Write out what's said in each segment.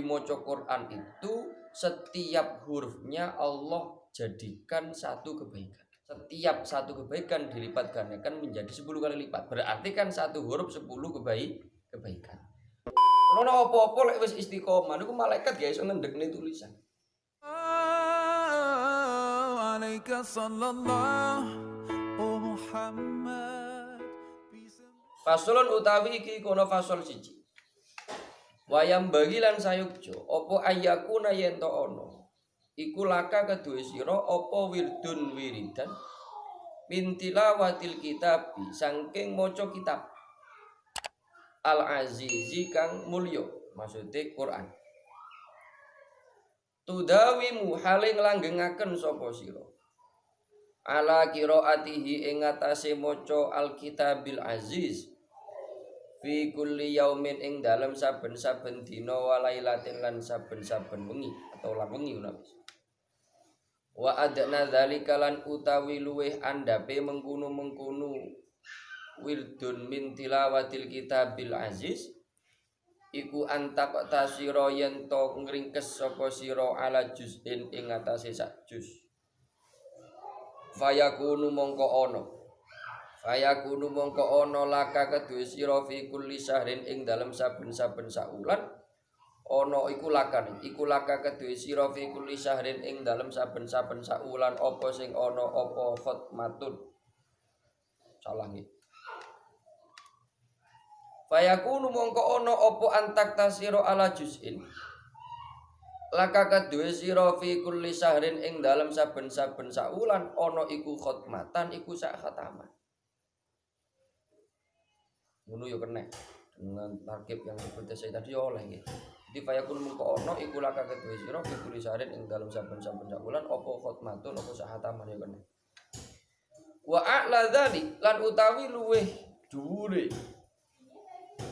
maca Quran itu setiap hurufnya Allah jadikan satu kebaikan. Setiap satu kebaikan dilipat gandakan menjadi 10 kali lipat. Berarti kan satu huruf 10 kebaikan. Ono apa-apa lek wis istiqomah niku malaikat guys ngendekne tulisan. Alaika sallallahu Muhammad. Fasolon utawi iki kono fasol siji. Wayam bagilan sayukjo opo ayakuna yen to ono iku laka kedue sira opo wirdun wiridan min tilawatil kitabi saking maca kitab al azizi kang mulya maksude Quran tudawimu haling langgengaken sapa sira ala qiraatihi ing atase maca al kitabil aziz fi kulli yaumin ing dalam saben-saben dina walailatin lan saben-saben wengi atau lan wengi wa adna dzalika lan utawi luweh andape mengkono-mengkono wirdun min tilawatil kitabil aziz iku antak tasira yen to ngringkes sapa sira ala juz'in ing atase sak juz fayakunu mongko ana laka kedue sira fi kulli syahrin ing dalem saben-saben saulan ana iku laka kedue sira fi kulli syahrin ing dalem saben-saben saulan apa sing ana apa khatmatun salah nggih fayakunu mongko ana apa antak tasira ala juz'in laka kedue sira fi kulli syahrin ing dalem saben-saben saulan ana iku khatmatan iku sak khataman ngono yo kena dengan tarkib yang seperti saya tadi oleh nggih. Jadi fayakun mungko ono iku laka kedue sira fi kulli syahrin ing dalem saben-saben wulan apa khatmatun apa sahataman yo kena. Wa a'la dzali lan utawi luweh dhuwure.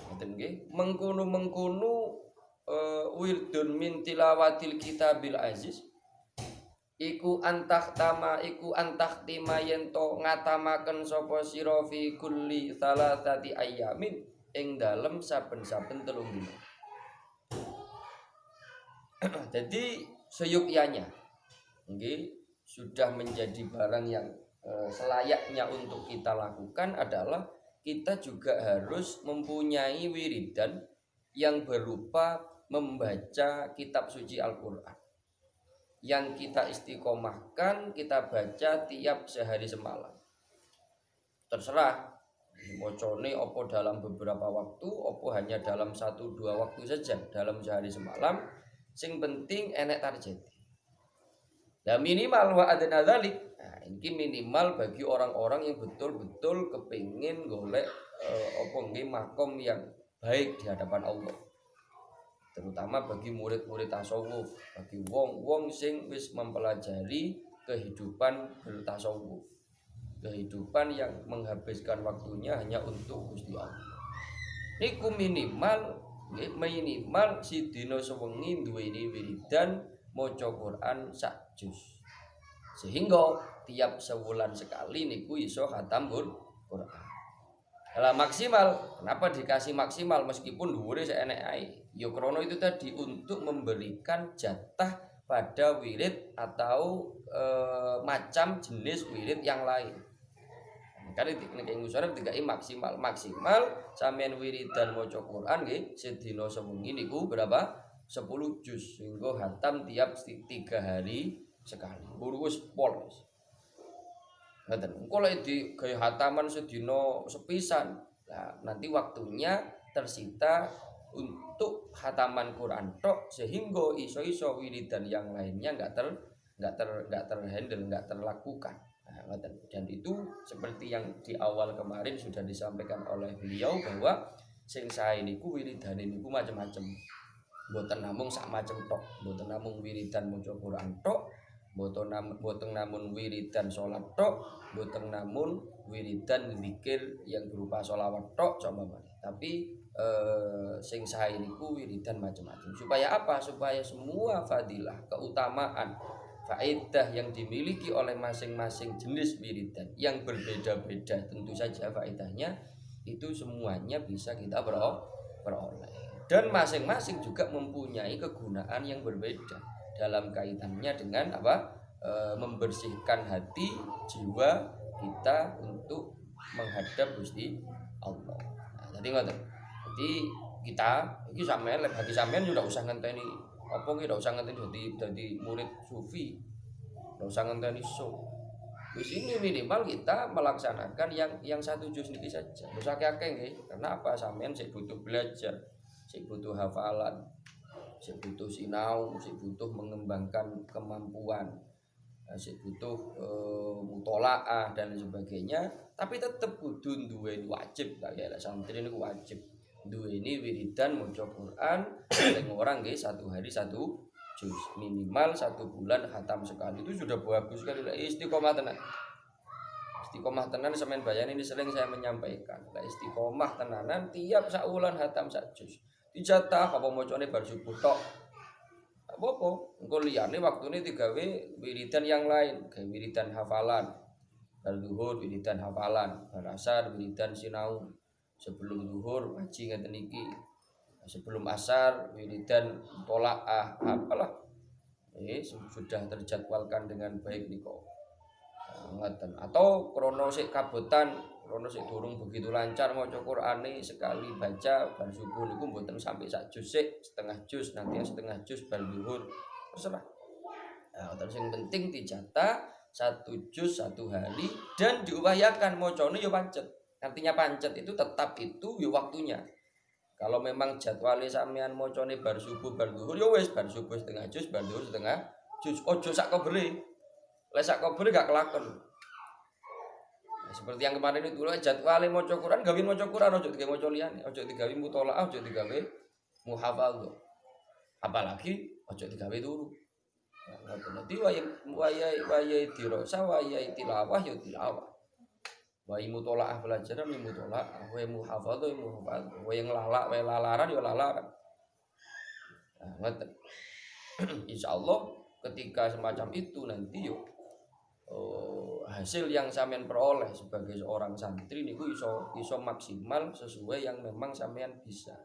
Ngoten nggih, mengkono wirdun min tilawatil kitabil aziz iku antah tima yen to ngatamaken sapa sira fi kulli salasati ayyamin ing dalem saben-saben 3 dina. Jadi seyukyanya nggih sudah menjadi barang yang selayaknya untuk kita lakukan adalah kita juga harus mempunyai wiridan yang berupa membaca kitab suci Al-Qur'an. Yang kita istiqomahkan, kita baca tiap sehari semalam. Terserah mocone opo dalam beberapa waktu, opo hanya dalam 1-2 waktu saja dalam sehari semalam. Sing penting enek target. Nah minimal wa adna dzalik. Nah, ini minimal bagi orang-orang yang betul-betul kepingin golek opo nggih makom yang baik di hadapan Allah. Terutama bagi murid-murid tasawuf, bagi wong-wong sing wis mempelajari kehidupan bertasawuf, kehidupan yang menghabiskan waktunya hanya untuk Gusti Allah. Niku minimal si dina sewengi duweni wiridan maca Quran sak juz. Sehingga tiap sebulan sekali niku iso khatamul Quran. Kalau maksimal, kenapa dikasih maksimal meskipun dhuwure seenek ae? Ya krono itu tadi untuk memberikan jatah pada wirid atau macam jenis wirid yang lain. Kan iki nek ngusorep dikai maksimal sampeyan wiridan maca Quran nggih sedina sewengi niku berapa? 10 juz sehingga hatam tiap 3 hari sekali. Wis pol. Ngoten. Engko lek di gaya hataman sedina sepisan. Nah, nanti waktunya tersita untuk hataman Quran tok sehingga iso-iso wiridan yang lainnya enggak terhandle, enggak terlakukan. Nah, dan itu seperti yang di awal kemarin sudah disampaikan oleh beliau bahwa sing sae niku wiridane niku macam-macam. Mboten namung sak macam tok, mboten namung wiridan maca Quran tok, mboten namun wiridan salat tok, mboten namun wiridan zikir yang berupa sholawat tok coba. Tapi sing sae niku wiridan macam-macam. Supaya apa? Supaya semua fadilah, keutamaan, faedah yang dimiliki oleh masing-masing jenis wiridan yang berbeda-beda tentu saja faedahnya itu semuanya bisa kita beroleh. Dan masing-masing juga mempunyai kegunaan yang berbeda dalam kaitannya dengan apa? Membersihkan hati, jiwa kita untuk menghadap Gusti Allah. Nah, jadi ngoten. Jadi kita iki sampean lek bagi sampean yo ndak usah ngenteni apa ki ndak usah ngenteni dadi murid sufi. Ndak usah ngenteni so. Wis ini minimal kita melaksanakan yang satu juz niki saja. Wis akeh-akeh nggih. Karena apa? Sampean sik butuh belajar, sik butuh hafalan, sik butuh sinau, sik butuh mengembangkan kemampuan, sik butuh mutolaah dan sebagainya. Tapi tetep kudu duwe wajib kayak santri niku wajib. Duweni wiridan maca Quran paling orang nggih satu hari satu juz, minimal 1 bulan khatam sekali itu sudah bagus sekali. Istiqomah tenan. Istiqomah tenan sampean bayani ini sering saya menyampaikan. Lah istiqomah tenanan tiap saulan khatam sak juz. Dijatah apa macane bar subuh tok. Apa-apa, engko liyane waktune digawe wiridan yang lain, gawe wiridan hafalan. Bar zuhur wiridan hafalan, bar asar wiridan sinau. Sebelum zuhur ngaji ngeten iki. Sebelum asar wiridan tolaah apalah sudah terjadwalkan dengan baik niko. Ngoten. Atau krono sik kabotan, krono sik durung begitu lancar maca Qur'ane sekali baca bar subuh niku mboten sampai sak juz sik, setengah juz, nanti setengah juz bar zuhur. Terserah. Nah, terus yang penting dijatah 1 juz 1 hari dan diupayakan macane ya pancet. Artinya pancet itu tetap itu ya waktunya. Kalau memang jadwalnya sampean macane bar subuh bar zuhur ya wis bar subuh setengah juz, bar zuhur setengah juz. Ojo sak kobere. Lek sak kobere gak kelakon. Nah, seperti yang kemarin itu lho jadwale maca Quran gawe maca Quran ojo digawe maca liyane, ojo digawe mutolaah, ojo digawe muhafadzah. Apalagi ojo digawe turu. Nah, nanti wayai dirasa wayai tilawah ya tilawah. Wayai mutolaah pelajaran ya mutolaah, wayai muhafadzah ya muhafadzah, wayai ngelalak wayai lalaran ya lalaran. Nah, ngoten. Insyaallah ketika semacam itu nanti yo hasil yang sampean peroleh sebagai seorang santri niku iso maksimal sesuai yang memang sampean bisa,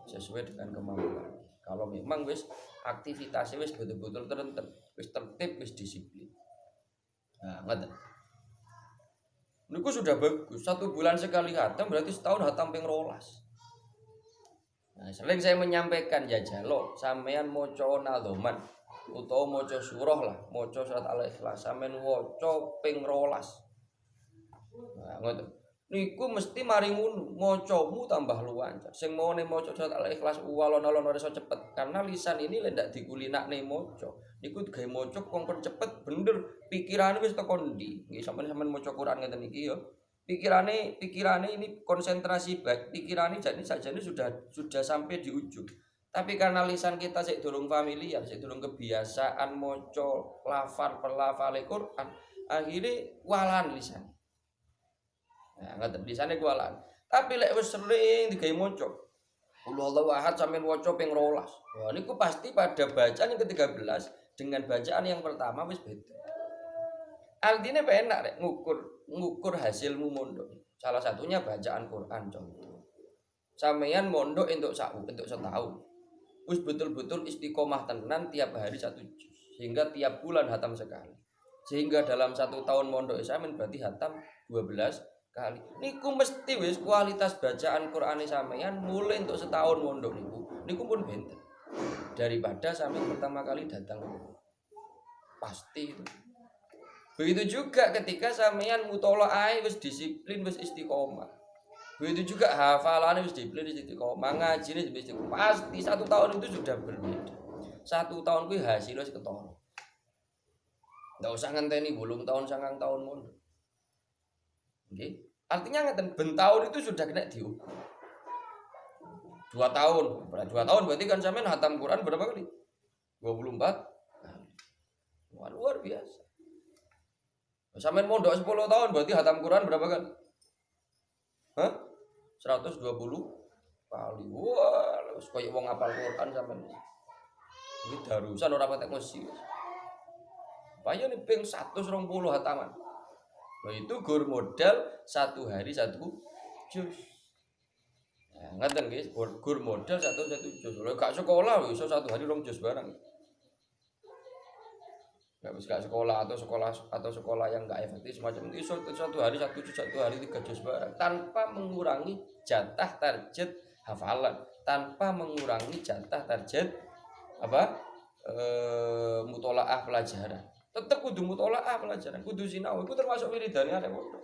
sesuai dengan kemampuan. Kalau memang wis aktivitasnya wis betul-betul tertib, wis disiplin. Nah, ngoten. Niku sudah bagus. 1 bulan sekali khatam berarti setahun khatam ping 12. Nah, sering saya menyampaikan ya jalo sampean maca nadhoman utawa maca surah lah, maca surat Al-Ikhlas sampean waca ping 12. Nah, ngoten. Niku mesti mari ngono, macamu tambah luwancar. Sing maune maca surat Al-Ikhlas walon-alon ora iso cepet karena lisan ini lek ndak digulinakne maca. Niku gawe maca kongkon cepet bener, pikirane wis teko ndi. Nggih sampean maca Quran ngeten iki ya. Pikirane ini konsentrasi baik, pikirane jadi sajane sudah sampai di ujung. Tapi karena lisan kita sik durung familiar, sik durung kebiasaan maca lafal per lafale Quran, akhirnya walan lisan. Nah, ngoten lisane kualan. Tapi lek wis sering digawe maca Allahu Ahad sampeyan waca ping 12. Wah niku pasti pada bacaan yang ke-13 dengan bacaan yang pertama wis beda. Artinya enak rek ngukur hasilmu mondok. Salah satunya bacaan Quran contoh. Sampeyan mondok entuk setahun. Wis betul-betul istiqomah tenan tiap hari 1 juz. Sehingga tiap bulan hatam sekali. Sehingga dalam 1 tahun mondok sampeyan berarti hatam 12 kali. Niku mesti wis kualitas bacaan Qur'ane sampeyan mulai untuk setahun mondok niku pun benten daripada sampeyan pertama kali datang. Pasti itu. Begitu juga ketika sampeyan mutolaah wis disiplin wis istiqomah. Begitu juga hafalane wis disiplin istiqomah, ngajine wis istiqomah. Pasti 1 tahun itu sudah berbeda. 1 tahun kuwi hasilnya wis ketara. Ndak usah ngenteni 8 tahun 9 tahun mondok. Okay. Artinya ngeten ben tahun itu sudah kena diukur. 2 tahun. 2 tahun berarti kan sampean hatam Quran berapa kali? 24 kali. Wah, luar biasa. Sampean mondok 10 tahun berarti hatam Quran berapa kali? Hah? 120 kali. Wah, wis koyo wong hafal Quran sampean. Iki darusan ora patek mesti. Bayane ping 120 hataman. Nah, itu gur modal 1 hari 1 juz. Ngaten guys, gur modal satu juz. Lha gak sekolah lho iso satu hari 2 juz barang. Gak sekolah atau sekolah yang gak efektif semacam itu iso satu hari 1 juz, satu hari 3 juz barang tanpa mengurangi jatah target hafalan, tanpa mengurangi jatah target apa? Mutolaah pelajaran. Tetep kudu mutolaah pelajaran, kudu sinau. Iku termasuk wiridane arek pondok.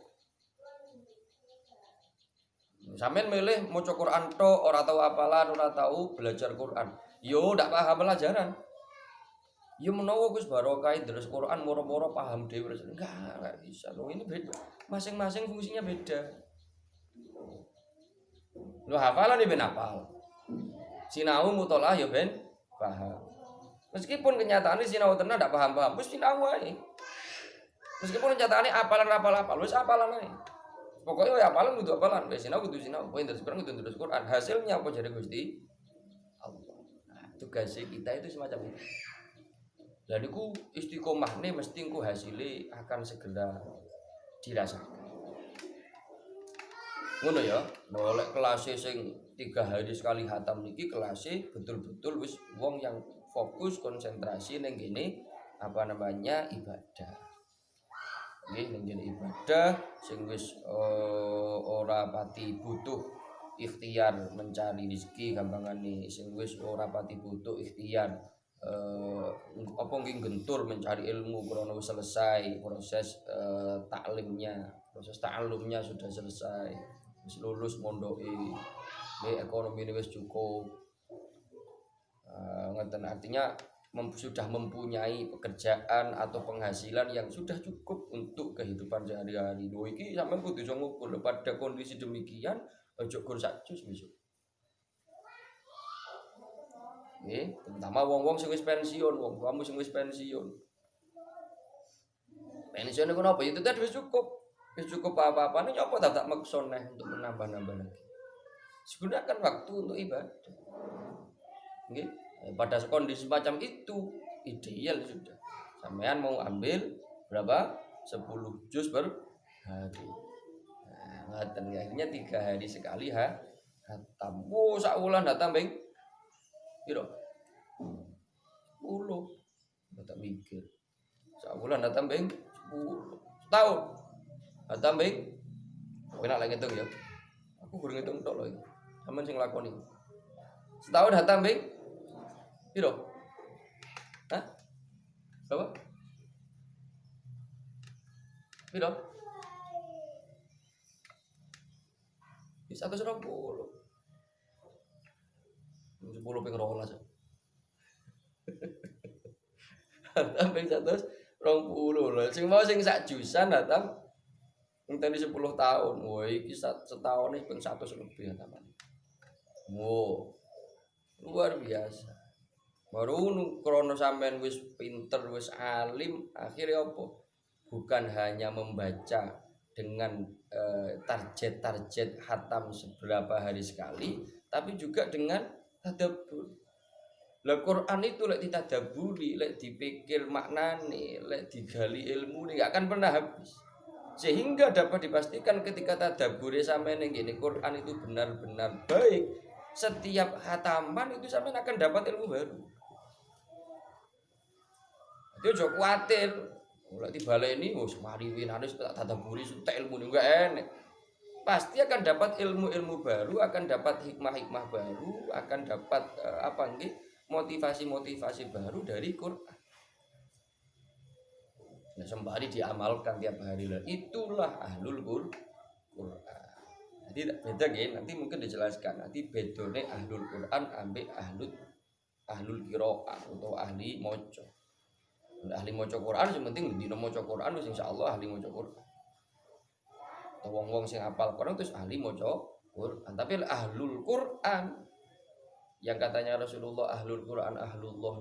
Sampeyan milih maca Quran tok, ora tau hafalan, ora tau belajar Quran. Yo ndak paham pelajaran. Yo menawa Gus barokah terus Quran moro-moro paham dhewe. Enggak bisa. Loh ini beda. Masing-masing fungsinya beda. Lo hafalan ya ben hafal. Sinau mutolaah ya ben paham. Meskipun kenyataannya sinau tenan ndak paham-paham, wis sinau wae. Meskipun kenyataannya apal wis apalan ae. Pokoknya ya apalan kudu apalan, wis sinau kudu sinau, poin terus Quran kudu terus Quran. Hasilnya apa jadi Gusti Allah. Nah, tugas kita itu semacam itu. Dan iku istiqomah nih mesti engko hasilnya akan segera dirasakan. Ngono ya, boleh kelas sing 3 hari sekali hatam niki kelas betul-betul wis wong yang fokus konsentrasi ning gini apa namanya ibadah. Nggih ning gene ibadah sing wis ora pati butuh ikhtiar mencari rezeki gampangane sing wis ora pati butuh ikhtiar apa nggih gentur mencari ilmu krana wis selesai proses ta'allumnya sudah selesai wis lulus mondoke ekonomi ini wis cukup ngeten artinya sudah mempunyai pekerjaan atau penghasilan yang sudah cukup untuk kehidupan sehari-hari. Lho iki sampean kudu iso ngukur pada kondisi demikian ojo gur sak jus besok. Nggih, terutama wong-wong sing wis pensiun, wong tuamu sing wis pensiun. Pensiun iku napa? Itu tadi wis cukup. Wis cukup apa-apane nyopo tak maksa neh untuk menambah-nambah lagi. Gunakan waktu untuk ibadah. Nggih. Pada kondisi macam itu ideal sudah. Sampean mau ambil berapa? 10 juz per hari. Nah, akhirnya 3 hari sekali hatam. Oh, sak wulan hatam ping piro? 10. Tak mikir. Sak wulan hatam ping 10. Setahun. Hatam ping enak lagi ngitung ya. Aku guru ngitung tok lho iki. Sampeyan sing lakoni. Setahun hatam ping piro? Hah? Berapa? Piro? Bisa 120. 10 ping 12. Hatam ping 120 lho. Sing mau sing sak jusan hatam ngenteni 10 tahun. Wah, iki setahun iki ping 100 lebih hataman. Wow. Luar biasa. Baru krono sampean wis pinter, wis alim, akhirnya apa? Bukan hanya membaca dengan target-target hatam seberapa hari sekali, tapi juga dengan tadabbur. Lah Quran itu lek ditadabburi, lek dipikir maknane, lek digali ilmu gak akan pernah habis. Sehingga dapat dipastikan ketika tadabbure sampean ning ngene Quran itu benar-benar baik, setiap hataman itu sampean akan dapat ilmu baru. Dia ojo kuatir. Mulai dibaleni wis mari winane tak tadabburi entek ilmu enggak enek. Pasti akan dapat ilmu-ilmu baru, akan dapat hikmah-hikmah baru, akan dapat motivasi-motivasi baru dari Quran. Nah, sembari diamalkan tiap hari lah. Itulah ahlul Quran. Jadi beda nggih, nanti mungkin dijelaskan. Nanti bedone ahlul Quran ambek ahlul qiraah atau ahli maca. Ahli maca Quran sing penting dina maca Quran wis insyaallah ahli maca Quran. Atau wong-wong sing hafal Quran terus ahli maca Quran. Tapi ahlul Quran yang katanya Rasulullah ahlul Quran ahlullah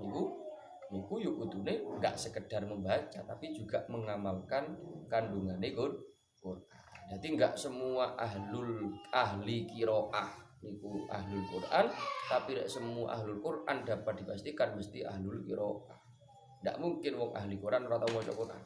niku yo kudune enggak sekedar membaca tapi juga mengamalkan kandungane Quran. Jadi enggak semua ahli qiraah niku ahlul Quran, tapi semua ahlul Quran dapat dipastikan mesti ahlul qiraah. Ndak mungkin wong ahli Quran ora tau maca Quran.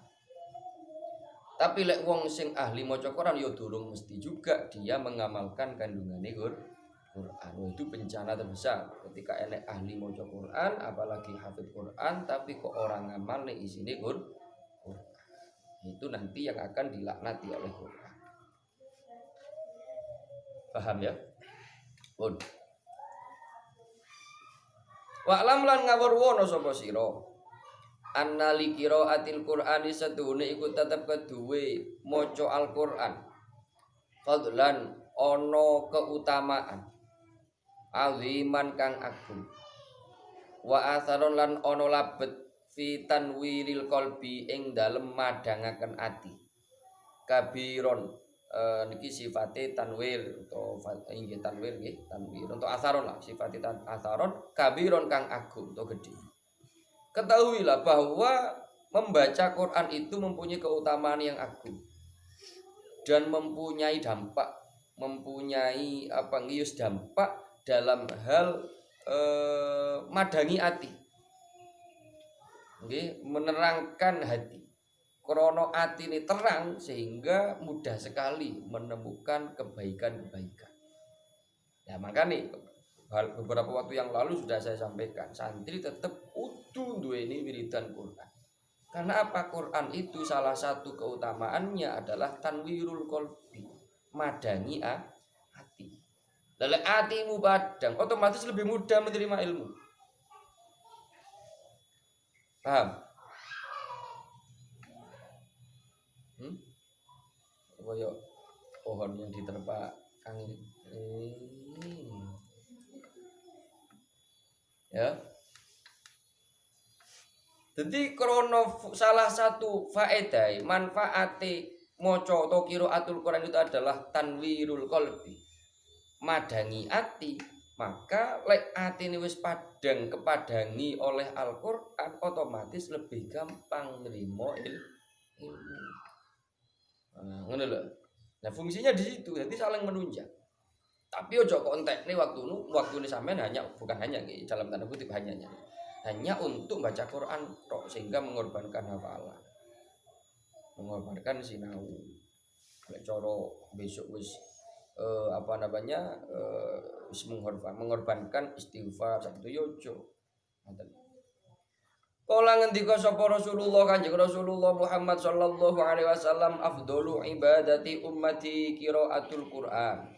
Tapi lek wong sing ahli maca Quran ya durung mesti juga dia mengamalkan kandungane Quran. Quran. Itu bencana terbesar ketika enek ahli maca Quran, apalagi hafid Quran, tapi kok orang ngamal nih isine Quran. Itu nanti yang akan dilaknati oleh Quran. Paham ya? Pun. Wa'lam lan ngawurwono sapa sira. Annali qiraatil Qur'ani sadune iku tetep keduwe maca Al-Qur'an. Fadlan ana keutamaan. Aziman kang agung. Wa atharon lan ana labet fi tanwiril qalbi ing dalem madangaken ati. Kabiron niki sifate tanwir atau inggih tanwir nggih tanwir untuk atharon lah sifate atharon kabiron kang agung atau gede. Ketahuilah bahwa membaca Quran itu mempunyai keutamaan yang agung dan mempunyai dampak, mempunyai dampak dalam hal madangi hati, menerangkan hati. Krono hati ini terang sehingga mudah sekali menemukan kebaikan-kebaikan. Ya makanya beberapa waktu yang lalu sudah saya sampaikan, santri tetap kudu duweni wiridan Quran. Karena apa? Quran itu salah satu keutamaannya adalah tanwirul qalbi, madangi hati. Lalu hatimu padang, otomatis lebih mudah menerima ilmu. Paham? Koyo pohon yang diterpa angin. Ya. Jadi krono salah satu faedah manfaate maca atau qiraatul Quran itu adalah tanwirul qalbi. Madangi ati, maka lek atine wis padang kepadangi oleh Al-Qur'an otomatis lebih gampang nerima ilmu. Ngono lho. Nah, fungsinya di situ, jadi saling menunjang. Tapi ojo kok entekne waktune sampean bukan hanya dalam tanda kutip hanya untuk baca Quran sehingga mengorbankan hafalan. Mengorbankan sinau. Lek cara besok wis mengorbankan istighfar sabtu yojo. Kala ngendika sapa Rasulullah Kanjeng Rasulullah Muhammad sallallahu alaihi wasallam afdalu ibadati ummati qiraatul Quran.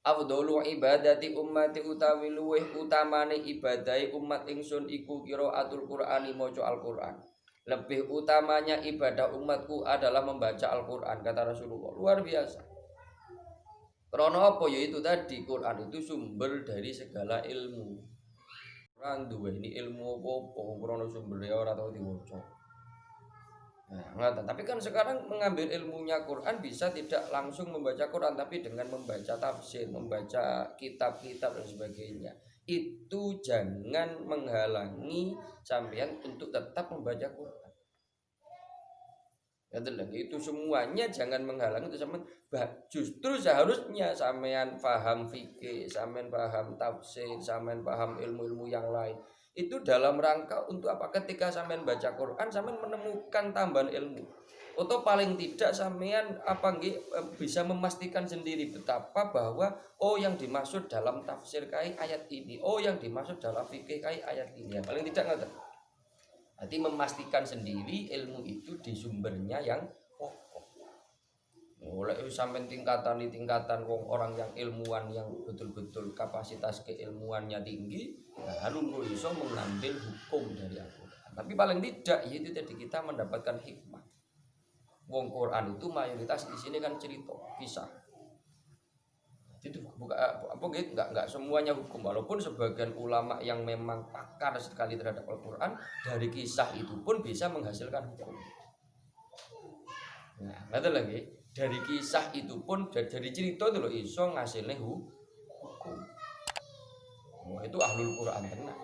Afdalu ibadati ummati utawi luweh utamane ibadahe umat ingsun iku qiraatul Qur'ani maca Al-Qur'an. Lebih utamanya ibadah umatku adalah membaca Al-Qur'an kata Rasulullah. Luar biasa. Karena apa yaitu tadi Quran itu sumber dari segala ilmu. Orang duweni ilmu apa-apa krono sumbere ora tau diwaca. Nah, tapi kan sekarang mengambil ilmunya Quran bisa tidak langsung membaca Quran tapi dengan membaca tafsir, membaca kitab-kitab dan sebagainya. Itu jangan menghalangi sampean untuk tetap membaca Quran. Itu semuanya jangan menghalangi itu sampean. Justru seharusnya sampean paham fikih, sampean paham tafsir, sampean paham ilmu-ilmu yang lain. Itu dalam rangka untuk apa? Ketika sampean baca Quran, sampean menemukan tambahan ilmu. Atau paling tidak sampean bisa memastikan sendiri betapa bahwa yang dimaksud dalam tafsir kai ayat ini, yang dimaksud dalam fikih kai ayat ini. Paling tidak ngerti. Berarti memastikan sendiri ilmu itu di sumbernya yang pokok. Mulai sampai tingkatan orang yang ilmuwan yang betul-betul kapasitas keilmuannya tinggi, baru bisa mengambil hukum dari Al-Quran. Tapi paling tidak itu tadi kita mendapatkan hikmah. Wong Quran itu mayoritas di sini kan cerita, kisah. Itu enggak semuanya hukum, walaupun sebagian ulama yang memang pakar sekali terhadap Al-Quran dari kisah itu pun bisa menghasilkan hukum. Nah, ada lagi dari kisah itu pun dari cerita itu loh iso ngasilnya hukum. Itu ahlul Quran tenang.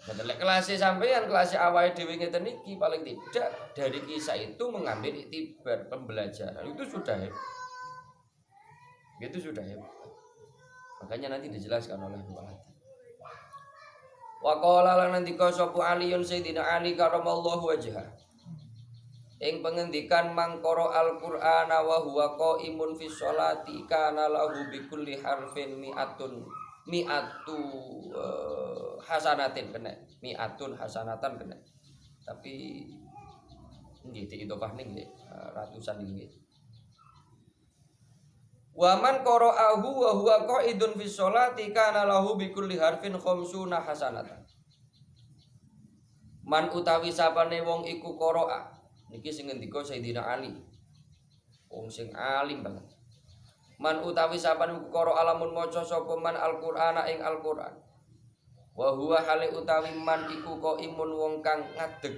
Nah, kelas sampean kelas awal dhewe ngeten iki paling tidak dari kisah itu mengambil iktibar pembelajaran itu sudah hebat. Itu sudah hebat. Makanya nanti dijelaskan oleh Bukhari. Wa qala lan nandika sapa Aliun Sayyidina Ali karamallahu wajhah. ing pengendikan mangkoro Al-Qur'ana wa huwa qaimun fi sholati kana lahu bikulli harfin mi'atu hasanatin kena mi'atun hasanatan kena tapi nggih diidhofah nggih ratusan nggih wa man qara'ahu wa huwa qaidun fi sholati kana lahu bikulli harfin khamsuna hasanatan man utawi sapane wong iku qara'a niki sing ngendika Sayyidina Ali wong sing alim banget man utawi sapane iku qara'a lamun maca sapa man Al-Qur'ana ing Al-Qur'an wa huwa hale utawi man iku qaimun wong kang ngadeg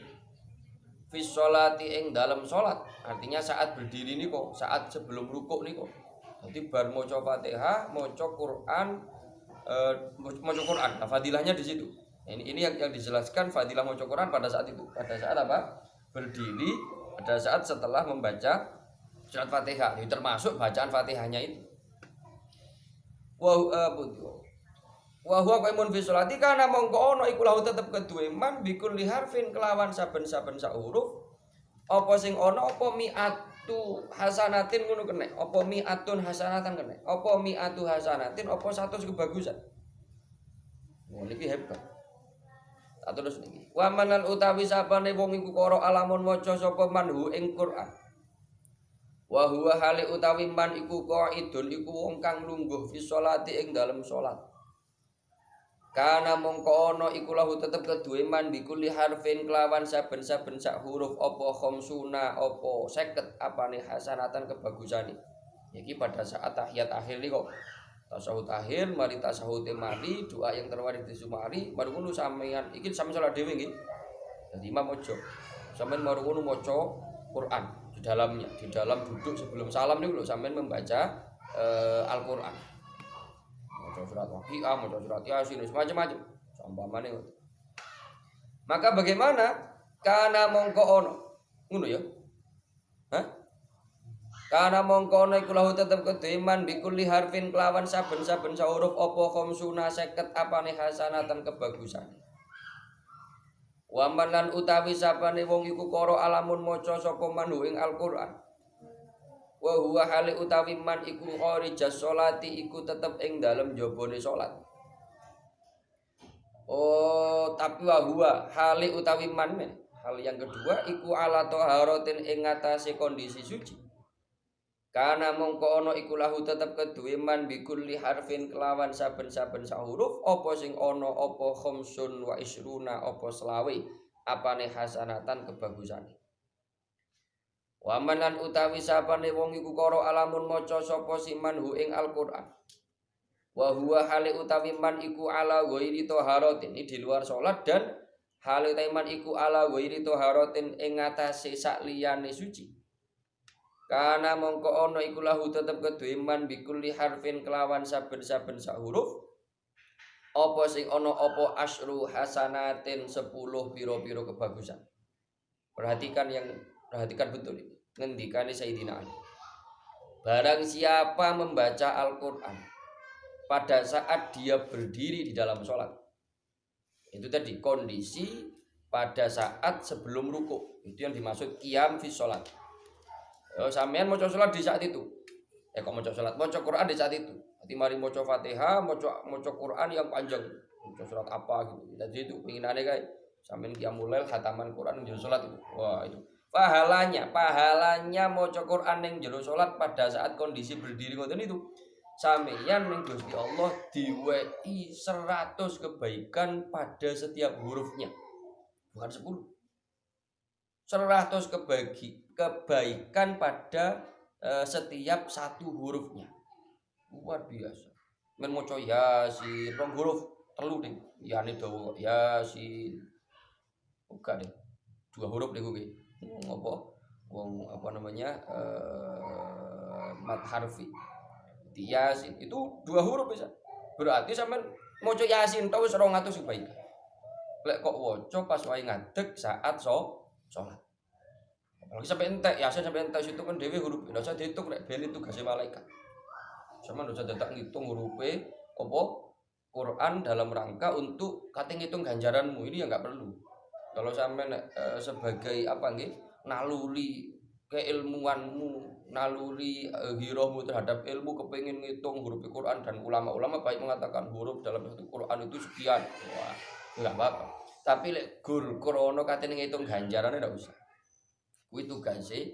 fi sholati ing dalam salat artinya saat berdiri niko saat sebelum rukuk niko jadi bar maca Fatihah maca Quran maca Quran nah fadilahnya di situ ini yang dijelaskan fadilah maca Quran pada saat itu pada saat apa berdiri pada saat setelah membaca surat Fatihah ini termasuk bacaan Fatihahnya itu wa huwa qaimun fi sholati kana mongko ana iku lahu tetep keduwe man bikul harfin kelawan saben-saben sak huruf apa sing ana apa mi'atu hasanatin ngono kene apa mi'atun hasanatan kene apa mi'atu hasanatin apa 100 kebagusan niki hebat tak terus niki wa manal utawi sapane wong iku karo alamun maca sapa manhu ing Quran wa huwa hale utawi man iku qaidun iku wong kang lungguh fi sholati ing dalem salat kana mongko ana iku lahu tetep keduwe man bikulli harfin kelawan saben-saben sak huruf apa khamsuna apa 50 apane hasanatan kebagusane iki pada saat tahiyat akhir iki kok tasawuf akhir mari tasawuf mari doa yang terwaris di sumari baru ngono sampean iki sampean salat dhewe nggih dadi imam ojo sampean baru ngono maca Quran di dalamnya di dalam duduk sebelum salam niku lho sampean membaca Al-Qur'an maca surat Waqiah maca surat Yasin macam-macam sampamane maka bagaimana kana mongko ono ngono ya hah kana mongko ana iku lahu tetep kedeman bikulli harfin kelawan saben-saben huruf apa khamsuna 50 apane hasanatan kebagusan. Wa manan utawi sapane wong iku karo alamun maca sapa manhu ing Al-Qur'an. Wa huwa hale utawi man iku kharijas sholati iku tetep ing dalem jabone salat. Oh, tapi wa huwa hale utawi man hal yang kedua iku ala taharatin ing ngatasé kondisi suci. Kana mongko ana iku lahu tetep keduwe man bikulli harfin kelawan saben-saben sak huruf apa sing ana apa khamsun wa isruna apa selawe apane hasanatan kebagusane wa manan utawi sapane wong iku karo alamun maca sapa si manhu ing Al-Qur'an wa huwa hale utawi man iku ala ghairi taharatin di luar salat dan hale utawi man iku ala ghairi taharatin ing ngatasé sak liyane suci kana mongko ana iku lahu tetep keduwe man bikulli harfin kelawan saben-saben sak huruf apa sing ana apa asyru hasanatin 10 pira-pira kebagusan. Perhatikan betul ini. Ngendikane Sayyidina Ali. Barang siapa membaca Al-Qur'an pada saat dia berdiri di dalam sholat. Itu tadi kondisi pada saat sebelum rukuk. Itu yang dimaksud qiyam fi sholat. Sampean maca salat di saat itu. Kok maca salat, maca Quran di saat itu. Nanti mari maca Fatihah, maca Quran yang panjang. Maca surat apa gitu. Jadi itu pinginane kae sampean qiyamul lail khataman Quran di salat itu. Wah, itu. Pahalanya maca Quran ning jero salat pada saat kondisi berdiri ngoten itu. Sampeyan ning Gusti Allah diwehi 100 kebaikan pada setiap hurufnya. Bukan 10. 100 kebaikan pada setiap satu hurufnya. Luar biasa. Men maca Yasin, rong huruf telu ding. Yani dawa Yasin. Buka deh. 2 huruf deh kuwi. Apa namanya? Mad harfi. Di Yasin itu 2 huruf bisa. Berarti sampean maca Yasin tau 200 kebaikan. Lek kok waca pas wae ngadeg saat sholat. Apalagi sampai entek, Yasin sampai entek itu kan dewe huruf. Ndak usah dihitung nek ben itu tugasé malaikat. Sama ndak usah dadak ngitung hurufe apa Quran dalam rangka untuk kate ngitung ganjaranmu ini ya enggak perlu. Kalau sampai sebagai apa nggih naluri keilmuanmu, naluri girohmu terhadap ilmu, kepingin ngitung huruf Quran, dan ulama-ulama baik mengatakan huruf dalam satu Quran itu sekian. Wah, enggak apa-apa. Tapi lek gur krono katene ngitung ganjarannya ndak usah. Kuwi tugasnya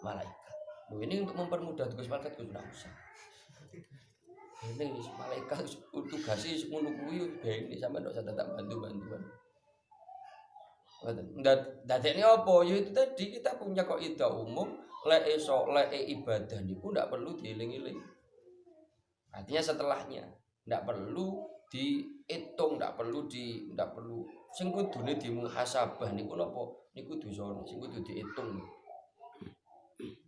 malaikat. Loh, ini untuk mempermudah tugas malaikat sudah usah. Ini malaikat tugasnya ngono kuwi ini sampe ndak usah tak bantu-bantuan. Dadekne apa? Ya itu tadi kita punya kaidah umum, lek ibadah niku ndak perlu dieling-eling. Artinya setelahnya ndak perlu dihitung, ndak perlu sing kudune dimuhasabah niku napa? Niku dosane sing kudu dihitung.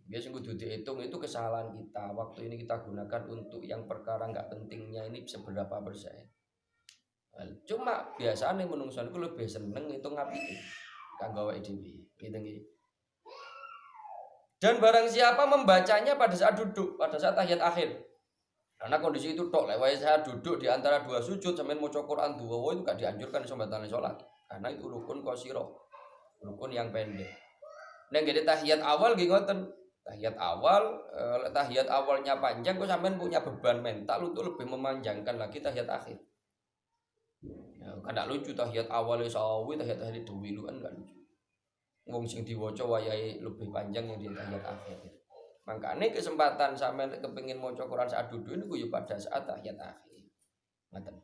Ya sing kudu dihitung itu kesalahan kita. Waktu ini kita gunakan untuk yang perkara enggak pentingnya ini seberapa persen. Cuma biasanya menungso niku lebih seneng ngitung apike kanggo awake dhewe. Ngitung. Dan barang siapa membacanya pada saat duduk, pada saat tahiyat akhir. Karena kondisi itu tok lek saya duduk di antara dua sujud sampean maca Quran duwa itu gak dianjurkan iso batalne salat. Karena itu rukun qashira. Rukun yang pendek. Nek gede tahiyat awal nggih ngoten. Tahiyat awalnya panjang kok sampean punya beban mental untuk lebih memanjangkan lagi tahiyat akhir. Ya, kan gak lucu tahiyat awalnya sawi, tahiyat akhir dewiluan gak lucu. Wong sing diwaca wayahe lebih panjang yang di tahiyat akhir. Makanya kesempatan sampean kepengin maca Quran saat duduk niku ya pada saat tahiyat akhir. Ngoten.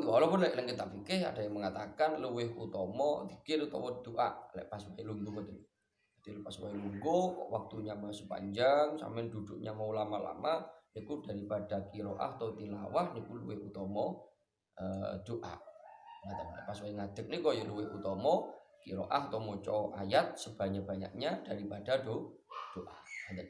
Walaupun lek kita fikih ada yang mengatakan luwih utama zikir utawa doa lek pas wae lungguh ngoten. Jadi pas wae lungguh waktunya masih panjang, sampean duduknya mau lama-lama niku daripada qiraah atau tilawah niku luwih utama doa. Ngoten. Pas wae ngadeg niku ya luwih utama qiraah atau maca ayat sebanyak-banyaknya daripada doa. Ngoten.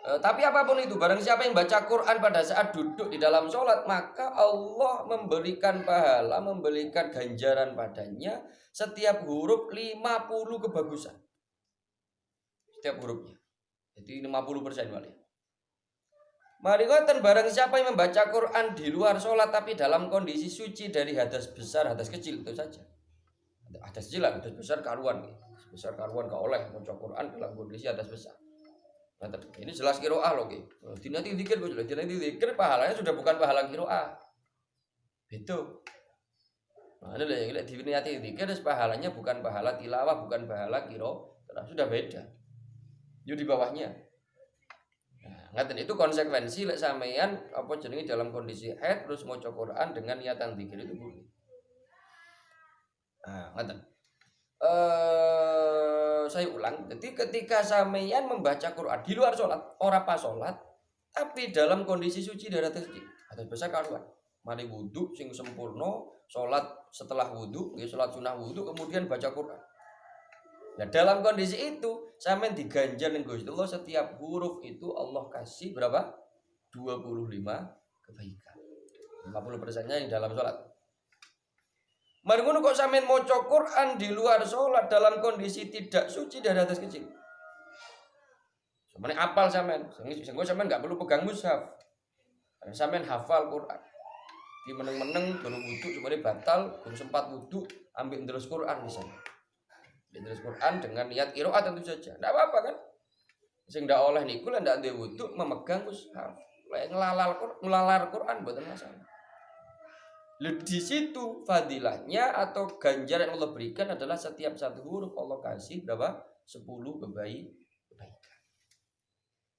Tapi apapun itu, barang siapa yang baca Quran pada saat duduk di dalam sholat, maka Allah memberikan pahala, memberikan ganjaran padanya setiap huruf 50 kebagusan. Setiap hurufnya. Jadi 50% wali. Mari ngoten, barang siapa yang membaca Quran di luar sholat tapi dalam kondisi suci dari hadas besar, hadas kecil itu saja. Hadas kecil lah, hadas besar karuan. Besar karuan gak oleh baca Quran dalam kondisi hadas besar. Nah, ini jelas qiraah loh, dinati zikir kok jelas, dinati zikir pahalanya sudah bukan pahala qiraah. Itu. Nah, ini lek dinati zikir pahalanya bukan pahala tilawah, bukan pahala qiraah, sudah beda. Yo di bawahnya. Nah, ngaten itu konsekuensi lek sampean apa jenenge dalam kondisi haid terus maca Quran dengan niatan zikir itu boleh. Nah, ngaten. Saya ulang, jadi ketika sampeyan membaca Quran di luar sholat, ora pas sholat, tapi dalam kondisi suci dari atas besar karuan, mari wudhu sing sempurna, sholat setelah wudhu, sholat sunnah wudhu, kemudian baca Quran. Nah dalam kondisi itu, sampeyan diganjar dengan Gusti Allah setiap huruf itu Allah kasih berapa? 25 kebaikan. 50%-nya yang dalam sholat. Mari ngono kok sampean maca Quran di luar sholat dalam kondisi tidak suci dari atas kecil. Sampeyan apal sampean, sehingga sampean enggak perlu pegang mushaf. Karena sampean hafal Quran. Di meneng-meneng baru wudu sebenarnya batal, belum sempat wudu, ambil terus Quran di sana. Ambil terus Quran dengan niat qiraat tentu saja. Enggak apa-apa kan? Sing ndak oleh niku lek ndak duwe wudu memegang mushaf. Lek ngelalar Quran mboten masalah. Di situ fadilahnya atau ganjaran yang Allah berikan adalah setiap satu huruf Allah kasih berapa? 10 kebaikan.